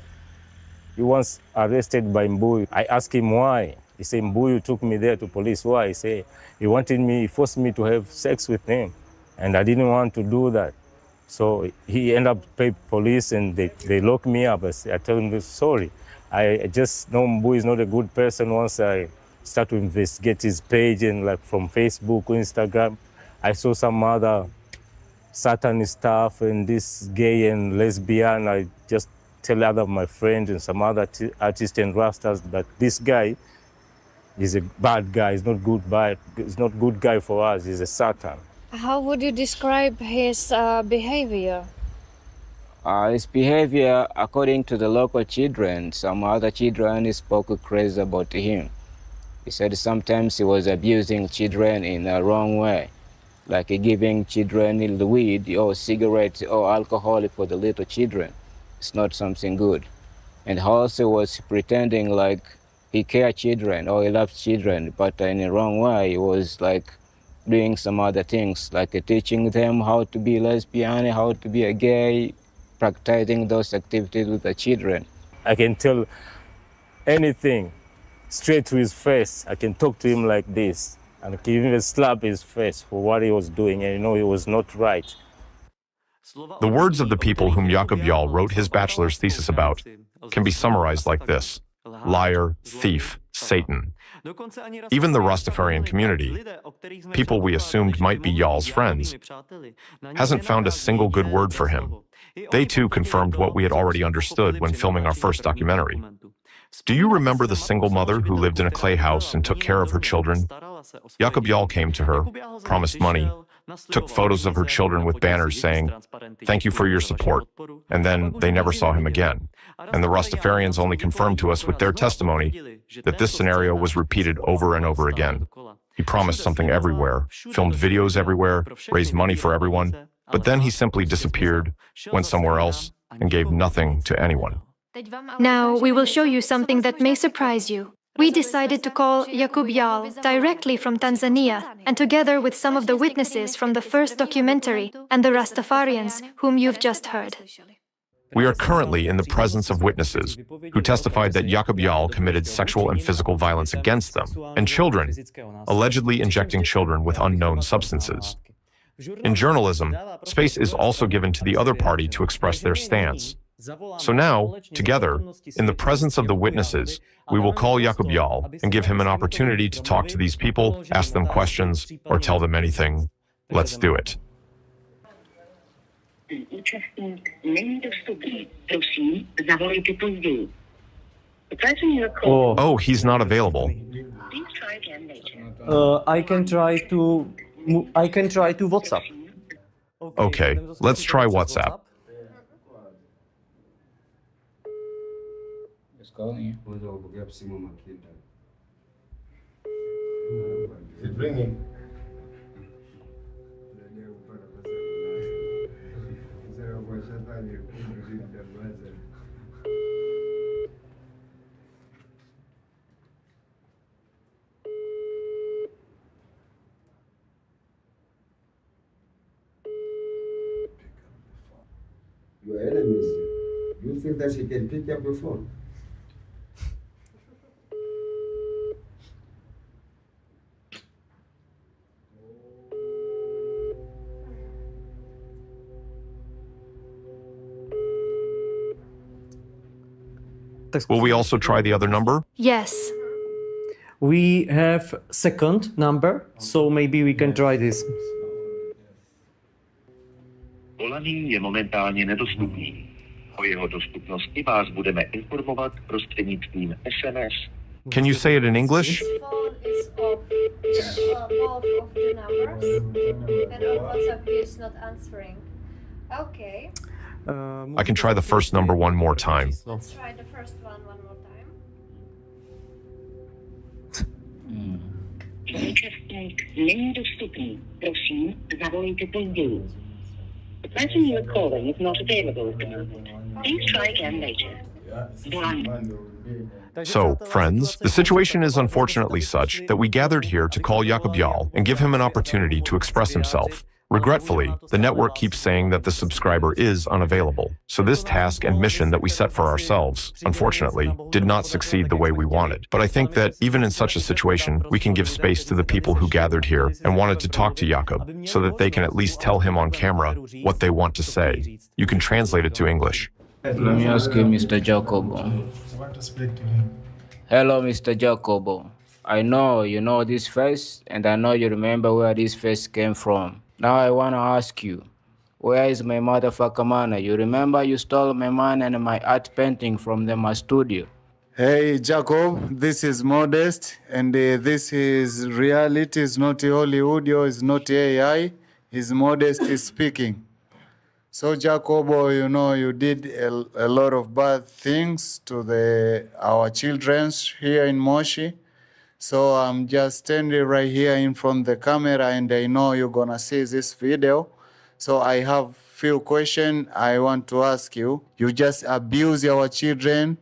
he was arrested by Mbuyu. I asked him why. He said, Mbuyu took me there to police. Why? He said, he forced me to have sex with him. And I didn't want to do that. So he ended up paying police and they locked me up. I told him, sorry, I just know Mbu is not a good person. Once I start to investigate his page and like from Facebook, Instagram, I saw some other Satanist stuff and this gay and lesbian. I just tell other of my friends and some other artists and rastas that this guy is a bad guy. He's not good guy for us. He's a Satan. How would you describe his behavior? His behavior, according to the local children, some other children spoke crazy about him. He said sometimes he was abusing children in a wrong way, like giving children the weed or cigarettes or alcohol for the little children. It's not something good. And also was pretending like he cared children or he loved children, but in a wrong way. He was like doing some other things, like teaching them how to be lesbian, how to be a gay, practicing those activities with the children. I can tell anything straight to his face. I can talk to him like this, and I can even slap his face for what he was doing, and he was not right. The words of the people whom Jakob Jahl wrote his bachelor's thesis about can be summarized like this: liar, thief, Satan. Even the Rastafarian community, people we assumed might be Jahl's friends, hasn't found a single good word for him. They too confirmed what we had already understood when filming our first documentary. Do you remember the single mother who lived in a clay house and took care of her children? Jakob Jahl came to her, promised money, took photos of her children with banners saying, "Thank you for your support," and then they never saw him again. And the Rastafarians only confirmed to us with their testimony that this scenario was repeated over and over again. He promised something everywhere, filmed videos everywhere, raised money for everyone, but then he simply disappeared, went somewhere else, and gave nothing to anyone. Now we will show you something that may surprise you. We decided to call Jakob Jahl directly from Tanzania, and together with some of the witnesses from the first documentary and the Rastafarians whom you've just heard. We are currently in the presence of witnesses who testified that Jakob Jahl committed sexual and physical violence against them, and children, allegedly injecting children with unknown substances. In journalism, space is also given to the other party to express their stance. So now, together, in the presence of the witnesses, we will call Jakob Jahl and give him an opportunity to talk to these people, ask them questions, or tell them anything. Let's do it. Oh, he's not available. I can try to WhatsApp. Okay, let's try WhatsApp. It's ringing. Your enemies, you think that he can pick up your phone? Will we also try the other number? Yes. We have second number, so maybe we can try this. Volaný je momentálně nedostupný. O jeho dostupnosti vás budeme informovat prostřednictvím SMS. Can you say it in English? Phone is off. Both of the numbers, and on WhatsApp is not answering. Okay. I can try the first number one more time. Let's try the first one more time. Účastník není dostupný. Prosím, zavolejte později. The person you are calling is not available at the moment. Please try again later. So, friends, the situation is unfortunately such that we gathered here to call Jakob Jahl and give him an opportunity to express himself. Regretfully, the network keeps saying that the subscriber is unavailable. So this task and mission that we set for ourselves, unfortunately, did not succeed the way we wanted. But I think that even in such a situation, we can give space to the people who gathered here and wanted to talk to Jakob so that they can at least tell him on camera what they want to say. You can translate it to English. Let me ask you, Mr. Jacobo. I want to speak to him. Hello, Mr. Jacobo. I know you know this face, and I know you remember where this face came from. Now I want to ask you, where is my motherfucker money? You remember you stole my money and my art painting from my studio? Hey, Jacob, this is Modest, and this is reality. It's not Hollywood, it's not AI. It's Modest is speaking. So, Jacobo, you know, you did a lot of bad things to our children here in Moshi. So I'm just standing right here in front of the camera, and I know you're gonna see this video. So I have few questions I want to ask you. You just abuse our children,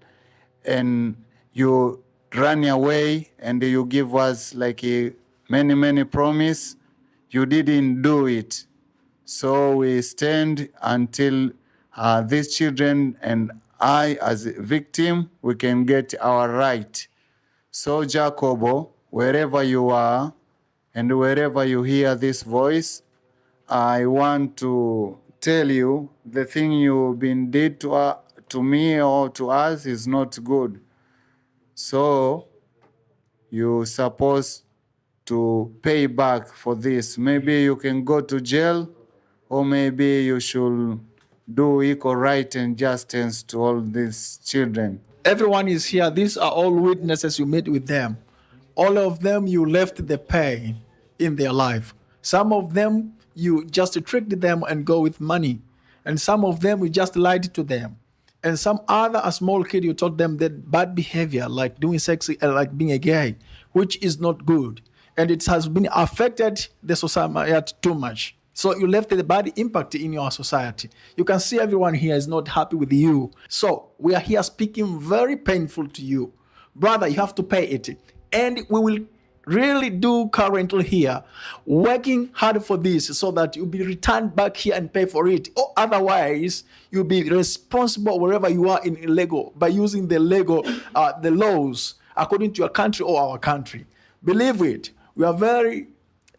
and you run away, and you give us like many promise. You didn't do it. So we stand until these children and I, as a victim, we can get our right. So Jacobo, wherever you are and wherever you hear this voice, I want to tell you the thing you've been did to me or to us is not good. So you're supposed to pay back for this. Maybe you can go to jail, or maybe you should do equal right and justice to all these children. Everyone is here. These are all witnesses you met with them. All of them, you left the pain in their life. Some of them, you just tricked them and go with money. And some of them, you just lied to them. And some other, a small kid, you taught them that bad behavior, like doing sex, like being a gay, which is not good. And it has been affected the society too much. So you left the bad impact in your society. You can see everyone here is not happy with you. So we are here speaking very painful to you. Brother, you have to pay it. And we will really do currently here, working hard for this so that you'll be returned back here and pay for it. Or otherwise, you'll be responsible wherever you are in Lego by using the laws according to your country or our country. Believe it, we are very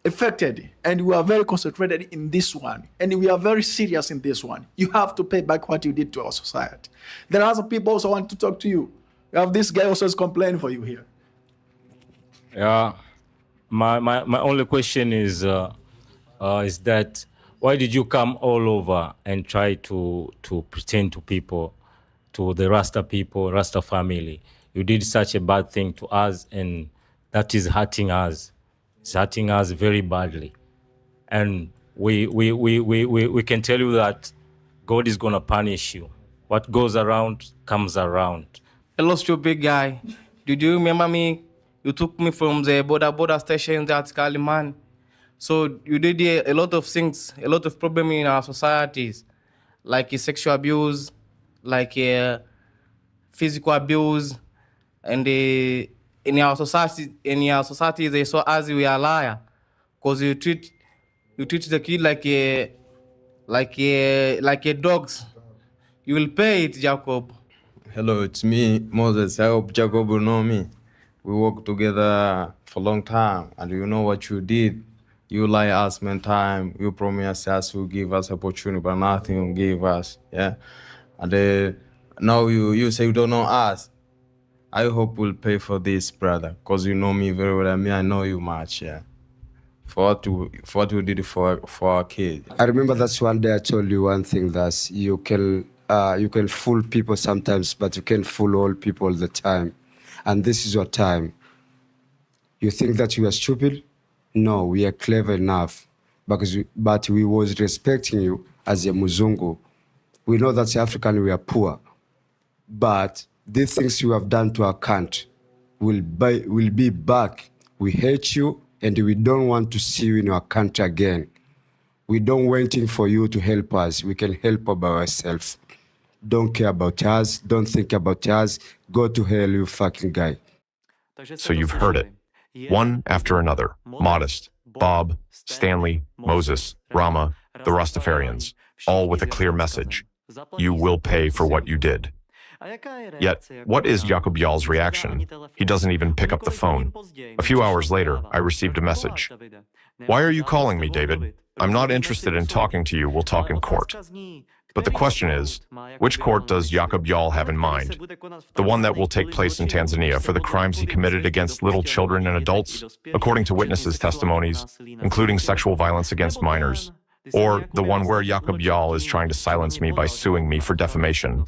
affected, and we are very concentrated in this one, and we are very serious in this one. You have to pay back what you did to our society. There are other people also want to talk to you. You have this guy also is complaining for you here. Yeah, my only question is that why did you come all over and try to pretend to people, to the Rasta people, Rasta family? You did such a bad thing to us, and that is hurting us. It's hurting us very badly. And we can tell you that God is going to punish you. What goes around comes around. Hello, stupid guy. Did you remember me? You took me from the border station at Kaliman. So you did a lot of things, a lot of problems in our societies, like sexual abuse, like physical abuse, and in our society, they saw us we are liar, because you treat the kid like a dogs. You will pay it, Jacob. Hello, it's me, Moses. I hope Jacob will know me. We worked together for a long time, and you know what you did. You lie us many times. You promise us you give us opportunity, but nothing you give us. Yeah, and now you say you don't know us. I hope we'll pay for this, brother, because you know me very well. I know you much, yeah. For what you did for our kids. I remember that's one day I told you one thing, that you can fool people sometimes, but you can't fool all people all the time. And this is your time. You think that you are stupid? No, we are clever enough, but we was respecting you as a Muzungu. We know that African we are poor, but these things you have done to our country will be back. We hate you, and we don't want to see you in our country again. We don't waiting for you to help us. We can help by ourselves. Don't care about us. Don't think about us. Go to hell, you fucking guy. So you've heard it. One after another. Modest, Bob, Stanley, Moses, Rama, the Rastafarians, all with a clear message. You will pay for what you did. Yet, what is Jakub Jahl's reaction? He doesn't even pick up the phone. A few hours later, I received a message. Why are you calling me, David? I'm not interested in talking to you. We'll talk in court. But the question is, which court does Jakub Jahl have in mind? The one that will take place in Tanzania for the crimes he committed against little children and adults, according to witnesses' testimonies, including sexual violence against minors, or the one where Jakub Jahl is trying to silence me by suing me for defamation?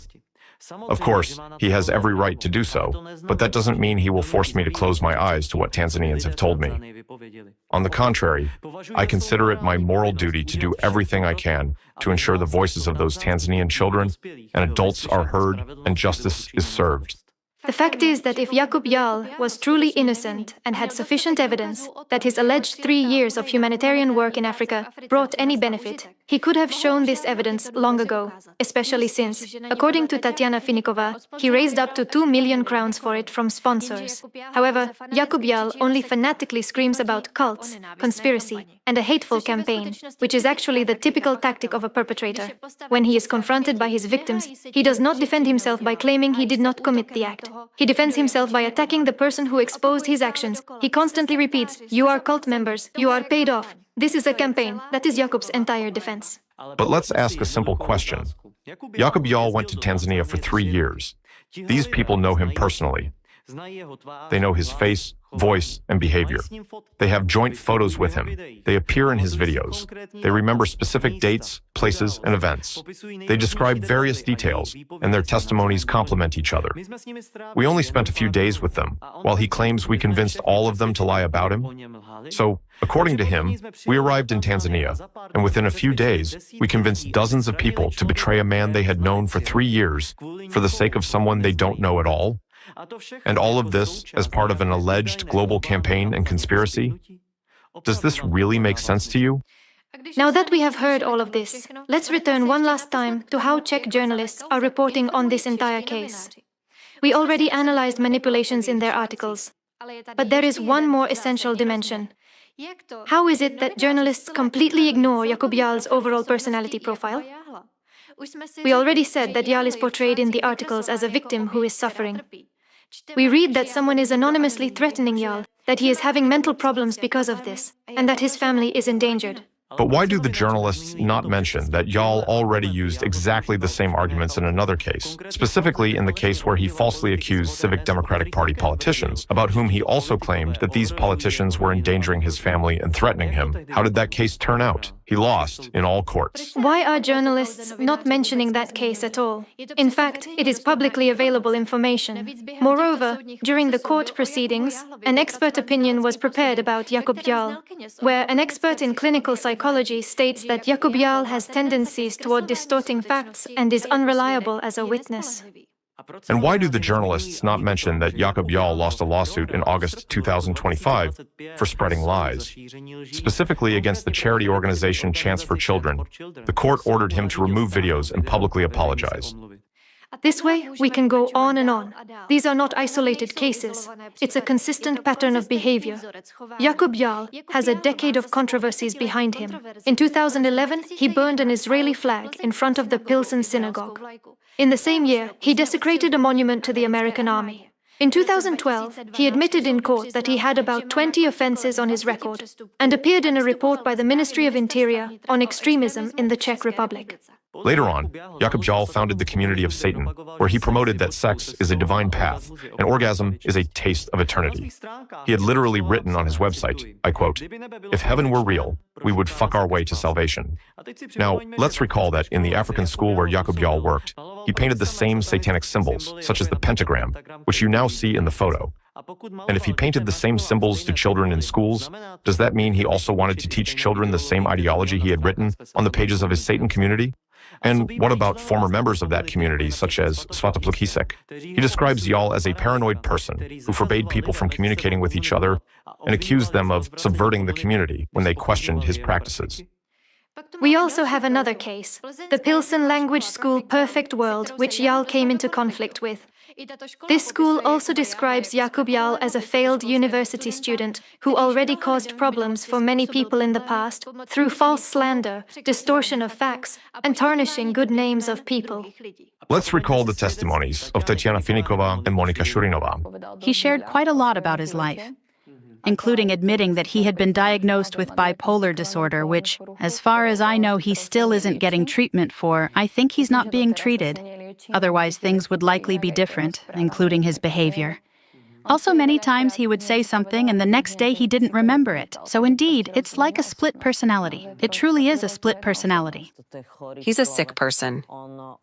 Of course, he has every right to do so, but that doesn't mean he will force me to close my eyes to what Tanzanians have told me. On the contrary, I consider it my moral duty to do everything I can to ensure the voices of those Tanzanian children and adults are heard and justice is served. The fact is that if Jakub Jahl was truly innocent and had sufficient evidence that his alleged 3 years of humanitarian work in Africa brought any benefit, he could have shown this evidence long ago, especially since, according to Tatiana Finikova, he raised up to 2 million crowns for it from sponsors. However, Jakub Jahl only fanatically screams about cults, conspiracy, and a hateful campaign, which is actually the typical tactic of a perpetrator. When he is confronted by his victims, he does not defend himself by claiming he did not commit the act. He defends himself by attacking the person who exposed his actions. He constantly repeats, "You are cult members, you are paid off." This is a campaign. That is Jakub's entire defense. But let's ask a simple question. Jakub Jahl went to Tanzania for 3 years. These people know him personally. They know his face, voice, and behavior. They have joint photos with him. They appear in his videos. They remember specific dates, places, and events. They describe various details, and their testimonies complement each other. We only spent a few days with them, while he claims we convinced all of them to lie about him. So, according to him, we arrived in Tanzania, and within a few days, we convinced dozens of people to betray a man they had known for 3 years for the sake of someone they don't know at all. And all of this as part of an alleged global campaign and conspiracy? Does this really make sense to you? Now that we have heard all of this, let's return one last time to how Czech journalists are reporting on this entire case. We already analyzed manipulations in their articles, but there is one more essential dimension. How is it that journalists completely ignore Jakub Jahl's overall personality profile? We already said that Jahl is portrayed in the articles as a victim who is suffering. We read that someone is anonymously threatening Jahl, that he is having mental problems because of this, and that his family is endangered. But why do the journalists not mention that Jahl already used exactly the same arguments in another case, specifically in the case where he falsely accused Civic Democratic Party politicians, about whom he also claimed that these politicians were endangering his family and threatening him? How did that case turn out? He lost in all courts. Why are journalists not mentioning that case at all? In fact, it is publicly available information. Moreover, during the court proceedings, an expert opinion was prepared about Jakub Jahl, where an expert in clinical psychology states that Jakub Jahl has tendencies toward distorting facts and is unreliable as a witness. And why do the journalists not mention that Jakub Jahl lost a lawsuit in August 2025 for spreading lies? Specifically against the charity organization Chance for Children, the court ordered him to remove videos and publicly apologize. This way, we can go on and on. These are not isolated cases. It's a consistent pattern of behavior. Jakub Jahl has a decade of controversies behind him. In 2011, he burned an Israeli flag in front of the Pilsen synagogue. In the same year, he desecrated a monument to the American army. In 2012, he admitted in court that he had about 20 offenses on his record and appeared in a report by the Ministry of Interior on extremism in the Czech Republic. Later on, Jakub Jahl founded the Community of Satan, where he promoted that sex is a divine path and orgasm is a taste of eternity. He had literally written on his website, I quote, "If heaven were real, we would fuck our way to salvation." Now, let's recall that in the African school where Jakub Jahl worked, he painted the same satanic symbols, such as the pentagram, which you now see in the photo. And if he painted the same symbols to children in schools, does that mean he also wanted to teach children the same ideology he had written on the pages of his Satan community? And what about former members of that community, such as Svatoplukisek? He describes Jahl as a paranoid person who forbade people from communicating with each other and accused them of subverting the community when they questioned his practices. We also have another case, the Pilsen language school Perfect World, which Jahl came into conflict with. This school also describes Jakub Jahl as a failed university student who already caused problems for many people in the past through false slander, distortion of facts, and tarnishing good names of people. Let's recall the testimonies of Tatiana Finikova and Monika Shurinova. He shared quite a lot about his life, including admitting that he had been diagnosed with bipolar disorder, which, as far as I know, he still isn't getting treatment for. I think he's not being treated. Otherwise, things would likely be different, including his behavior. Also, many times he would say something and the next day he didn't remember it. So indeed, it's like a split personality. It truly is a split personality. He's a sick person.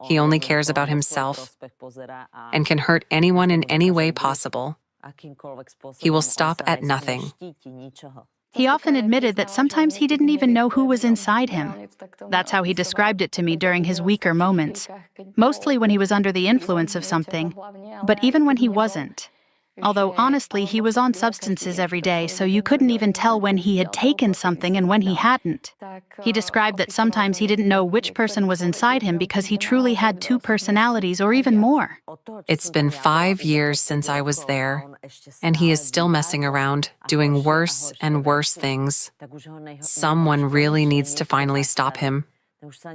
He only cares about himself and can hurt anyone in any way possible. He will stop at nothing. He often admitted that sometimes he didn't even know who was inside him. That's how he described it to me during his weaker moments, mostly when he was under the influence of something, but even when he wasn't. Although, honestly, he was on substances every day, so you couldn't even tell when he had taken something and when he hadn't. He described that sometimes he didn't know which person was inside him because he truly had two personalities or even more. It's been 5 years since I was there, and he is still messing around, doing worse and worse things. Someone really needs to finally stop him.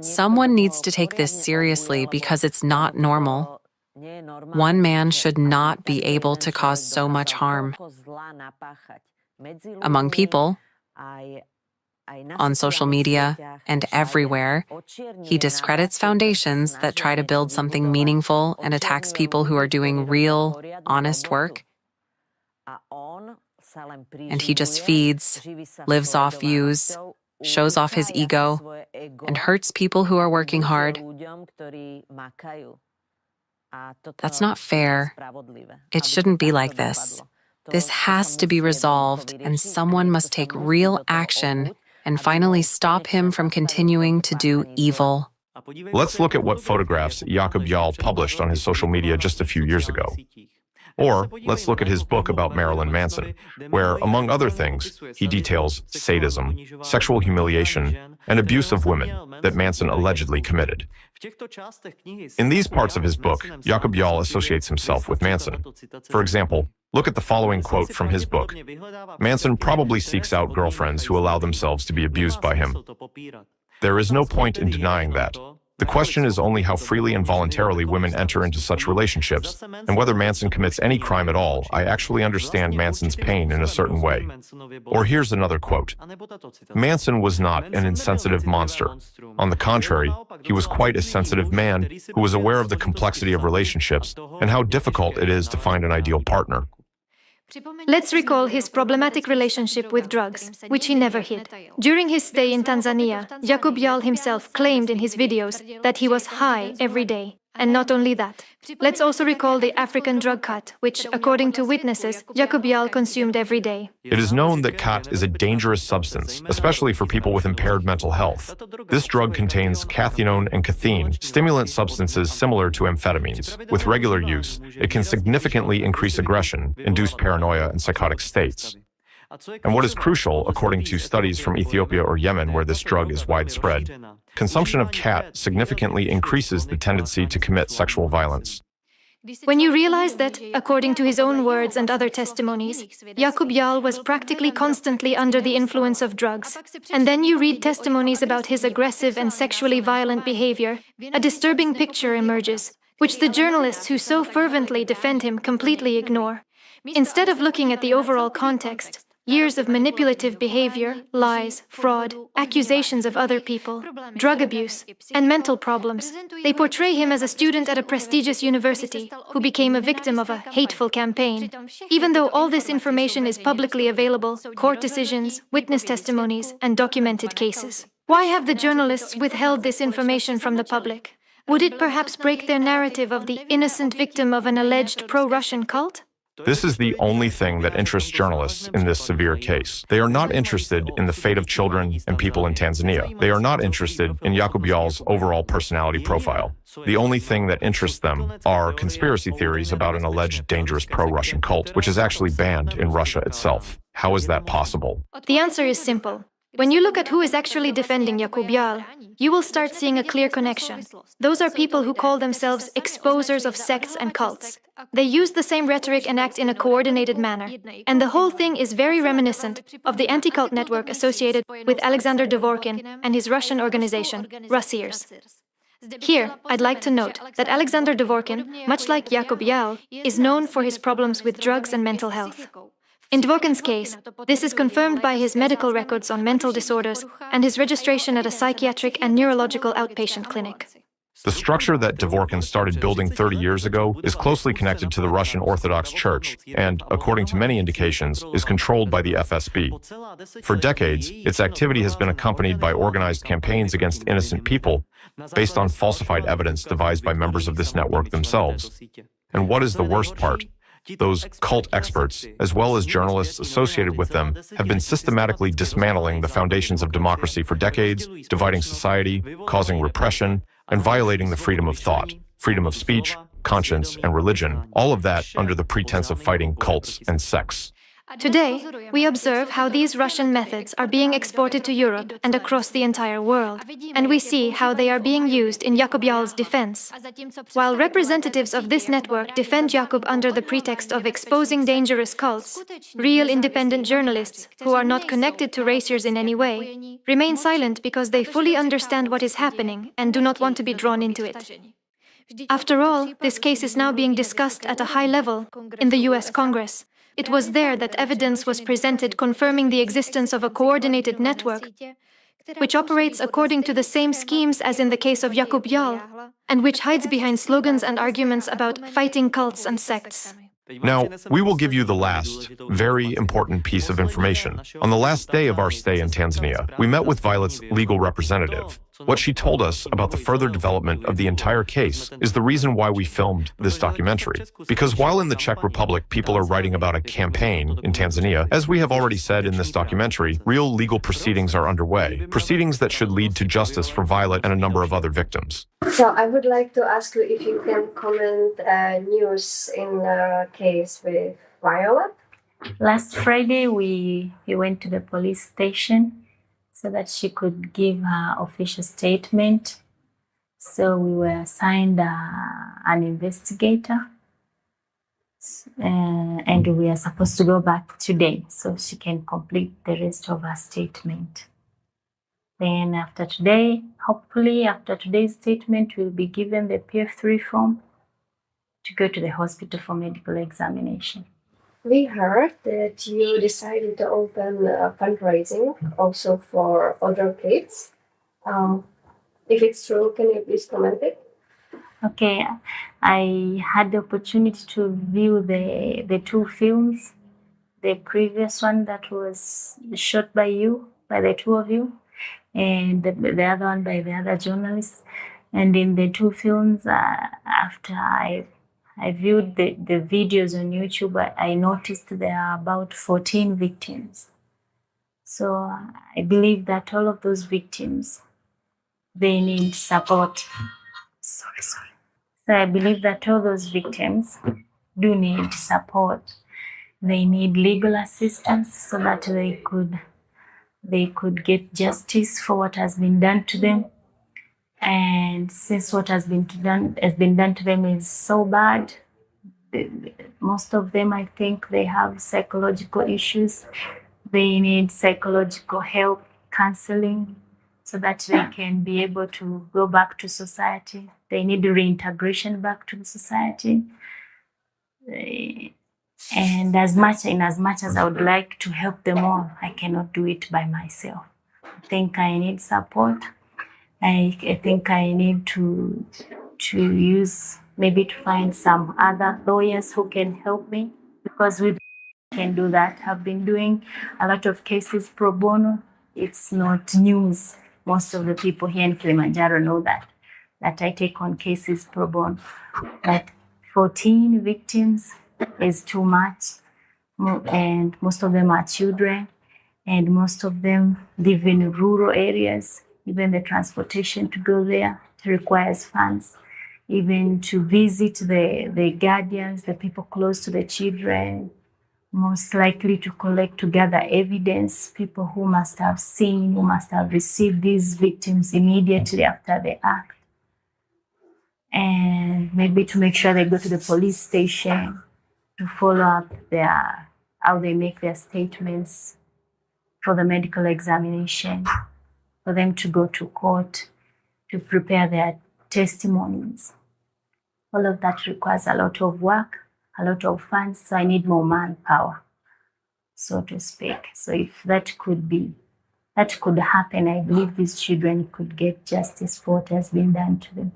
Someone needs to take this seriously because it's not normal. One man should not be able to cause so much harm. Among people, on social media, and everywhere, he discredits foundations that try to build something meaningful and attacks people who are doing real, honest work. And he just feeds, lives off views, shows off his ego, and hurts people who are working hard. That's not fair. It shouldn't be like this. This has to be resolved, and someone must take real action and finally stop him from continuing to do evil. Let's look at what photographs Jakub Jahl published on his social media just a few years ago. Or let's look at his book about Marilyn Manson, where, among other things, he details sadism, sexual humiliation, and abuse of women that Manson allegedly committed. In these parts of his book, Jakub Jahl associates himself with Manson. For example, look at the following quote from his book. Manson probably seeks out girlfriends who allow themselves to be abused by him. There is no point in denying that. The question is only how freely and voluntarily women enter into such relationships, and whether Manson commits any crime at all. I actually understand Manson's pain in a certain way. Or here's another quote. Manson was not an insensitive monster. On the contrary, he was quite a sensitive man who was aware of the complexity of relationships and how difficult it is to find an ideal partner. Let's recall his problematic relationship with drugs, which he never hid. During his stay in Tanzania, Jakub Jahl himself claimed in his videos that he was high every day. And not only that. Let's also recall the African drug cat, which, according to witnesses, Jakub Jahl consumed every day. It is known that cat is a dangerous substance, especially for people with impaired mental health. This drug contains cathinone and cathine, stimulant substances similar to amphetamines. With regular use, it can significantly increase aggression, induce paranoia and psychotic states. And what is crucial, according to studies from Ethiopia or Yemen where this drug is widespread, consumption of cat significantly increases the tendency to commit sexual violence. When you realize that, according to his own words and other testimonies, Jakub Jahl was practically constantly under the influence of drugs, and then you read testimonies about his aggressive and sexually violent behavior, a disturbing picture emerges, which the journalists who so fervently defend him completely ignore. Instead of looking at the overall context, years of manipulative behavior, lies, fraud, accusations of other people, drug abuse, and mental problems. They portray him as a student at a prestigious university who became a victim of a hateful campaign. Even though all this information is publicly available, court decisions, witness testimonies, and documented cases. Why have the journalists withheld this information from the public? Would it perhaps break their narrative of the innocent victim of an alleged pro-Russian cult? This is the only thing that interests journalists in this severe case. They are not interested in the fate of children and people in Tanzania. They are not interested in Jakub Jahl's overall personality profile. The only thing that interests them are conspiracy theories about an alleged dangerous pro-Russian cult, which is actually banned in Russia itself. How is that possible? The answer is simple. When you look at who is actually defending Jakub Jahl, you will start seeing a clear connection. Those are people who call themselves exposers of sects and cults. They use the same rhetoric and act in a coordinated manner. And the whole thing is very reminiscent of the anti-cult network associated with Alexander Dvorkin and his Russian organization, Russiers. Here, I'd like to note that Alexander Dvorkin, much like Jakub Jahl, is known for his problems with drugs and mental health. In Dvorkin's case, this is confirmed by his medical records on mental disorders and his registration at a psychiatric and neurological outpatient clinic. The structure that Dvorkin started building 30 years ago is closely connected to the Russian Orthodox Church and, according to many indications, is controlled by the FSB. For decades, its activity has been accompanied by organized campaigns against innocent people based on falsified evidence devised by members of this network themselves. And what is the worst part? Those cult experts, as well as journalists associated with them, have been systematically dismantling the foundations of democracy for decades, dividing society, causing repression, and violating the freedom of thought, freedom of speech, conscience, and religion, all of that under the pretense of fighting cults and sects. Today, we observe how these Russian methods are being exported to Europe and across the entire world, and we see how they are being used in Jakub Jahl's defense. While representatives of this network defend Jakub under the pretext of exposing dangerous cults, real independent journalists, who are not connected to Russiers in any way, remain silent because they fully understand what is happening and do not want to be drawn into it. After all, this case is now being discussed at a high level in the US Congress. It was there that evidence was presented confirming the existence of a coordinated network, which operates according to the same schemes as in the case of Jakub Jahl, and which hides behind slogans and arguments about fighting cults and sects. Now, we will give you the last, very important piece of information. On the last day of our stay in Tanzania, we met with Violet's legal representative. What she told us about the further development of the entire case is the reason why we filmed this documentary. Because while in the Czech Republic, people are writing about a campaign in Tanzania, as we have already said in this documentary, real legal proceedings are underway, proceedings that should lead to justice for Violet and a number of other victims. So I would like to ask you if you can comment news in the case with Violet. Last Friday, we went to the police station so that she could give her official statement. So we were assigned an investigator, and we are supposed to go back today so she can complete the rest of her statement. Then after today, hopefully after today's statement, we'll be given the PF3 form to go to the hospital for medical examination. We heard that you decided to open fundraising also for other kids. If it's true, can you please comment it? Okay, I had the opportunity to view the two films. The previous one that was shot by you, by the two of you, and the other one by the other journalists. And in the two films, after I viewed the videos on YouTube, I noticed there are about 14 victims. So I believe that all of those victims, they need support. So I believe that all those victims do need support. They need legal assistance so that they could get justice for what has been done to them. And since what has been done to them is so bad, most of them, I think, they have psychological issues. They need psychological help, counseling, so that they can be able to go back to society. They need reintegration back to the society. And as much as I would like to help them all, I cannot do it by myself. I think I need support. I think I need to use, maybe to find some other lawyers who can help me, because we can do that. I've been doing a lot of cases pro bono. It's not news. Most of the people here in Kilimanjaro know that I take on cases pro bono. But 14 victims is too much, and most of them are children, and most of them live in rural areas. Even the transportation to go there requires funds. Even to visit the guardians, the people close to the children, most likely to collect together evidence, people who must have seen, who must have received these victims immediately after the act. And maybe to make sure they go to the police station to follow up how they make their statements for the medical examination, for them to go to court to prepare their testimonies. All of that requires a lot of work, a lot of funds, so I need more manpower, so to speak. So if that could happen, I believe these children could get justice for what has been done to them.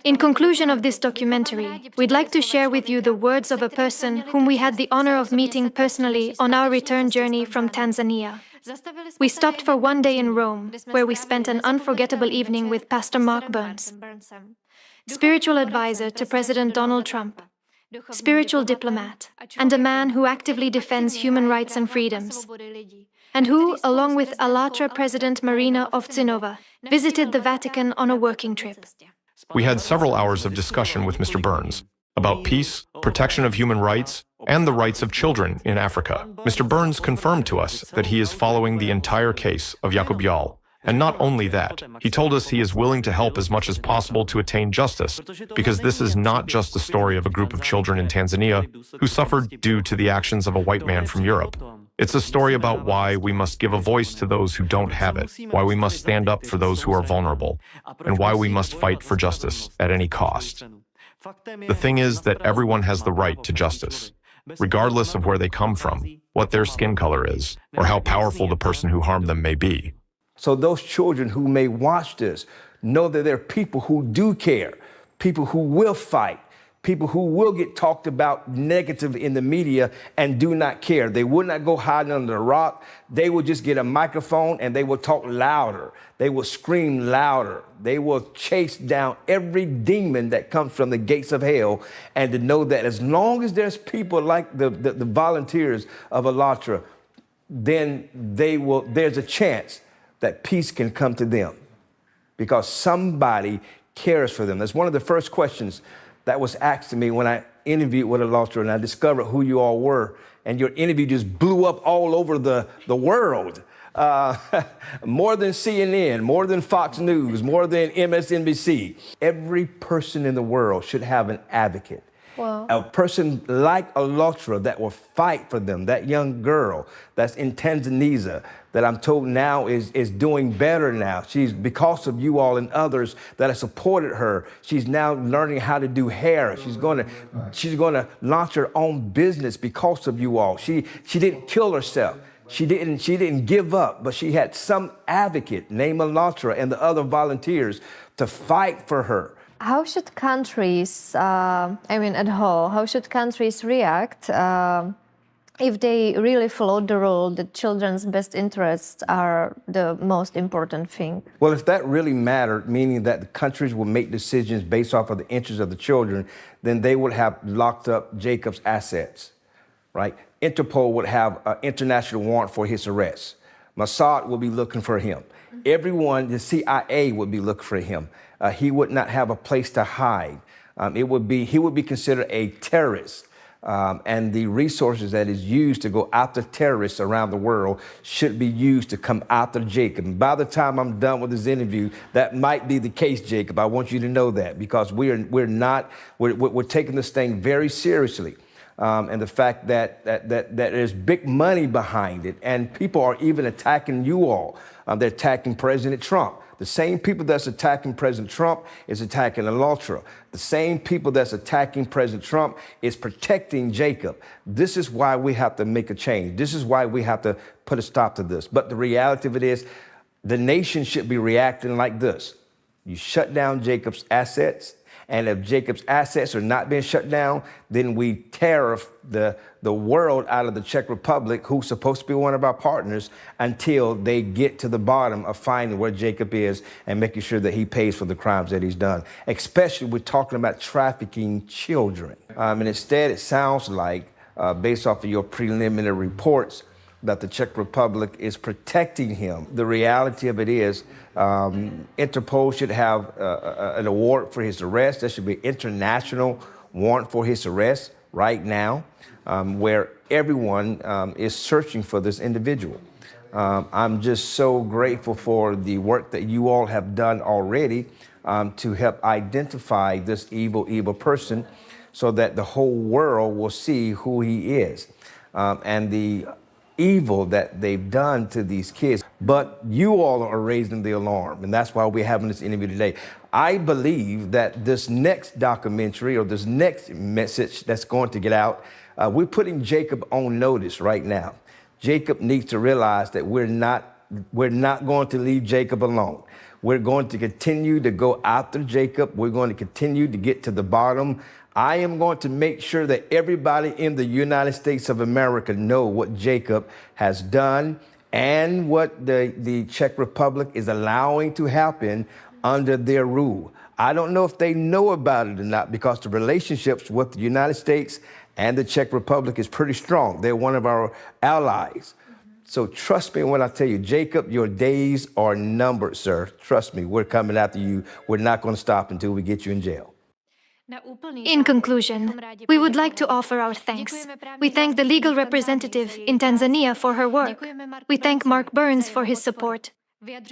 In conclusion of this documentary, we'd like to share with you the words of a person whom we had the honor of meeting personally on our return journey from Tanzania. We stopped for one day in Rome, where we spent an unforgettable evening with Pastor Mark Burns, spiritual advisor to President Donald Trump, spiritual diplomat, and a man who actively defends human rights and freedoms, and who, along with Alatra President Marina Ovtsinova, visited the Vatican on a working trip. We had several hours of discussion with Mr. Burns about peace, protection of human rights, and the rights of children in Africa. Mr. Burns confirmed to us that he is following the entire case of Jahl Jahl. And not only that, he told us he is willing to help as much as possible to attain justice, because this is not just the story of a group of children in Tanzania who suffered due to the actions of a white man from Europe. It's a story about why we must give a voice to those who don't have it, why we must stand up for those who are vulnerable, and why we must fight for justice at any cost. The thing is that everyone has the right to justice, regardless of where they come from, what their skin color is, or how powerful the person who harmed them may be. So those children who may watch this know that there are people who do care, people who will fight, people who will get talked about negatively in the media and do not care. They will not go hiding under a rock. They will just get a microphone and they will talk louder. They will scream louder. They will chase down every demon that comes from the gates of hell. And to know that as long as there's people like the volunteers of Alatra, then there's a chance that peace can come to them because somebody cares for them. That's one of the first questions that was asked to me when I interviewed with Alatra and I discovered who you all were. And your interview just blew up all over the world. More than CNN, more than Fox News, more than MSNBC. Every person in the world should have an advocate. Wow. A person like Alatra that will fight for them, that young girl that's in Tanzania that I'm told now is doing better now. She's, because of you all and others that have supported her, she's now learning how to do hair. She's gonna launch her own business because of you all. She didn't kill herself. She didn't give up, but she had some advocate named Alatra and the other volunteers to fight for her. How should countries, at whole, how should countries react if they really follow the rule that children's best interests are the most important thing? Well, if that really mattered, meaning that the countries will make decisions based off of the interests of the children, then they would have locked up Jacob's assets, right? Interpol would have an international warrant for his arrest. Mossad will be looking for him. Everyone, the CIA would be looking for him. He would not have a place to hide. He would be considered a terrorist. And the resources that is used to go after terrorists around the world should be used to come after Jacob. And by the time I'm done with this interview, that might be the case, Jacob. I want you to know that because we're taking this thing very seriously. And the fact that there's big money behind it, and people are even attacking you all. They're attacking President Trump. The same people that's attacking President Trump is attacking Alatra. The same people that's attacking President Trump is protecting Jacob. This is why we have to make a change. This is why we have to put a stop to this. But the reality of it is, the nation should be reacting like this. You shut down Jacob's assets, and if Jacob's assets are not being shut down, then we tariff the world out of the Czech Republic, who's supposed to be one of our partners, until they get to the bottom of finding where Jacob is and making sure that he pays for the crimes that he's done. Especially we're talking about trafficking children. And instead it sounds like, based off of your preliminary reports, that the Czech Republic is protecting him. The reality of it is, Interpol should have an award for his arrest. There should be an international warrant for his arrest right now. where everyone is searching for this individual. I'm just so grateful for the work that you all have done already to help identify this evil person so that the whole world will see who he is and the evil that they've done to these kids. But you all are raising the alarm, and that's why we're having this interview today. I believe that this next documentary or this next message that's going to get out, we're putting Jacob on notice right now. Jacob needs to realize that we're not going to leave Jacob alone. We're going to continue to go after Jacob. We're going to continue to get to the bottom. I am going to make sure that everybody in the United States of America know what Jacob has done and what the Czech Republic is allowing to happen under their rule. I don't know if they know about it or not because the relationships with the United States and the Czech Republic is pretty strong. They're one of our allies. So trust me when I tell you, Jacob, your days are numbered, sir. Trust me, we're coming after you. We're not going to stop until we get you in jail. In conclusion, we would like to offer our thanks. We thank the legal representative in Tanzania for her work. We thank Mark Burns for his support.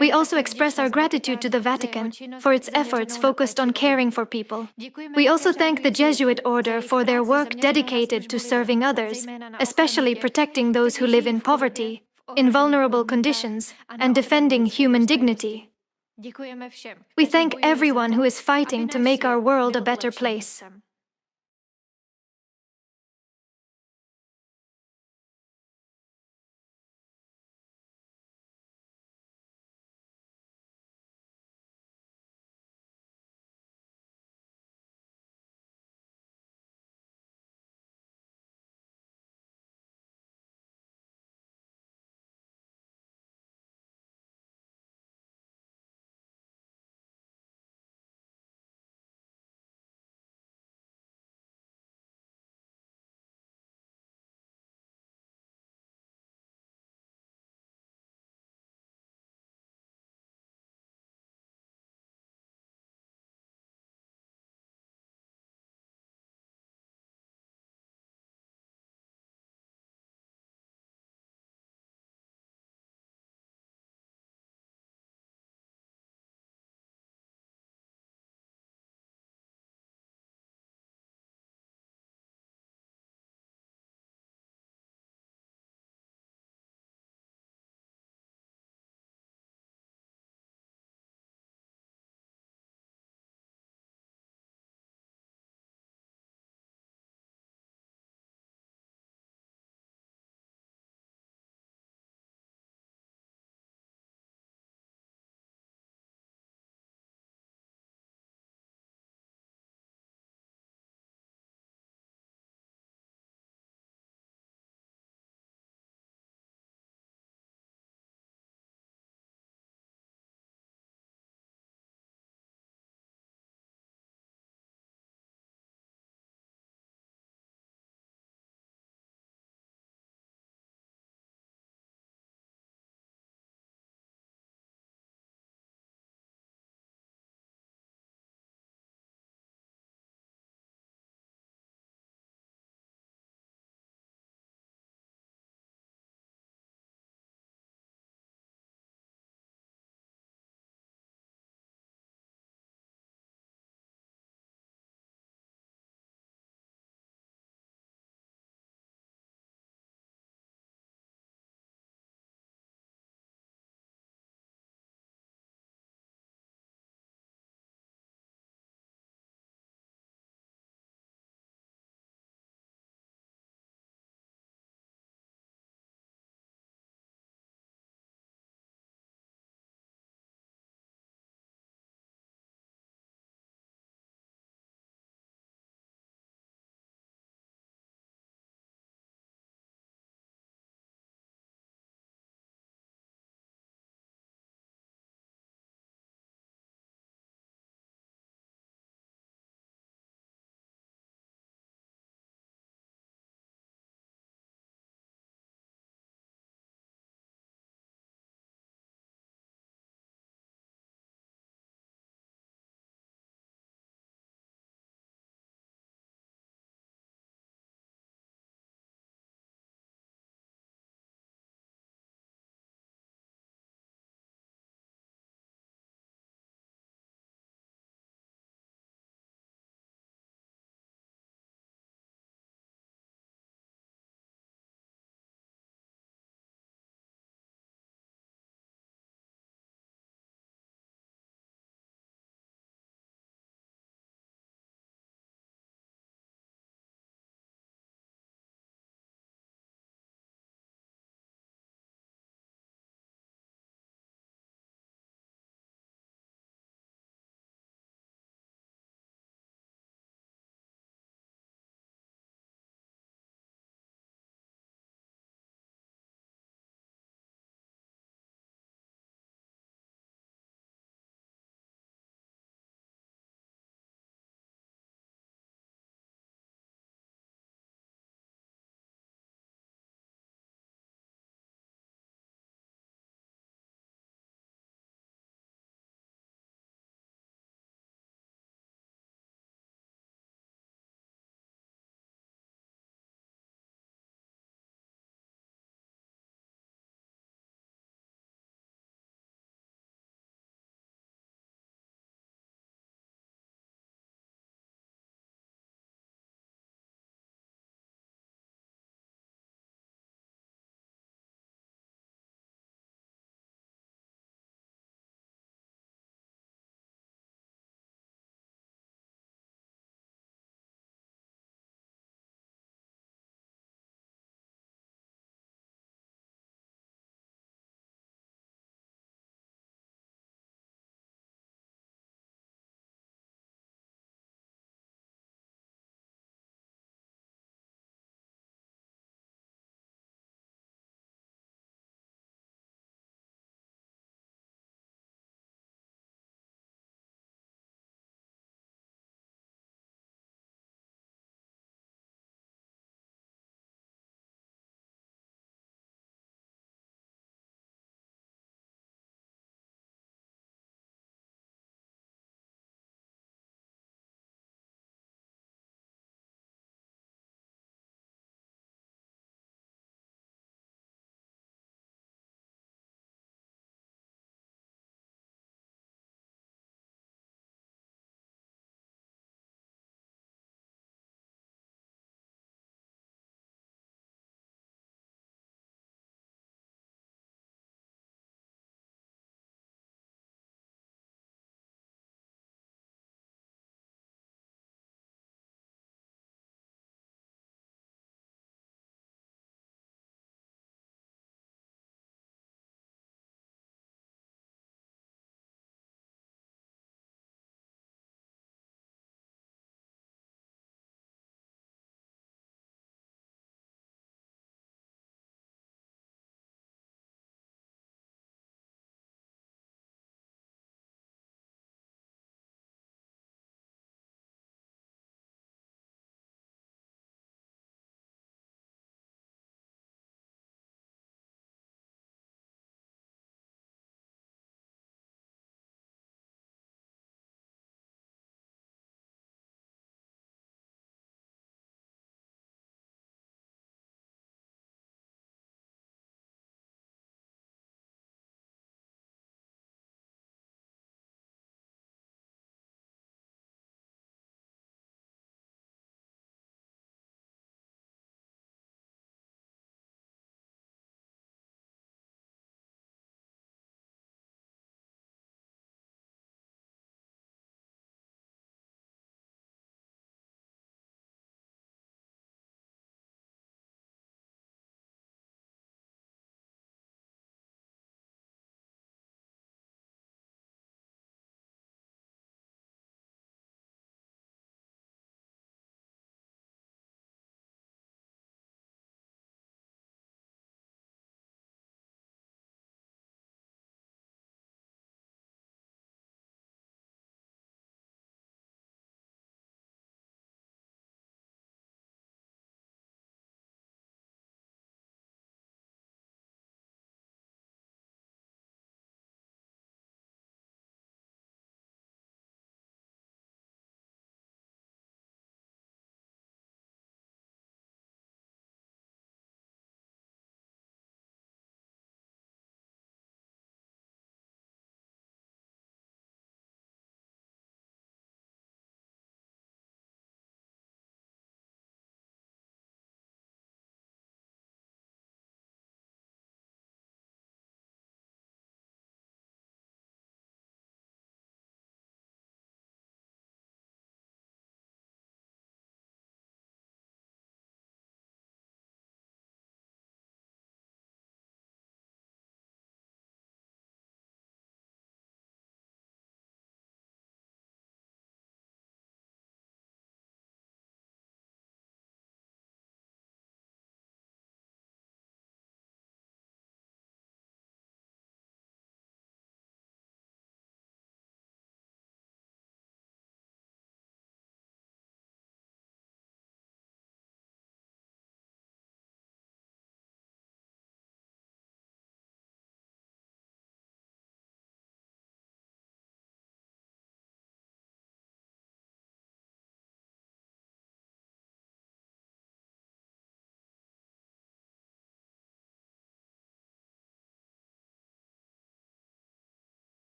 We also express our gratitude to the Vatican for its efforts focused on caring for people. We also thank the Jesuit order for their work dedicated to serving others, especially protecting those who live in poverty, in vulnerable conditions, and defending human dignity. We thank everyone who is fighting to make our world a better place.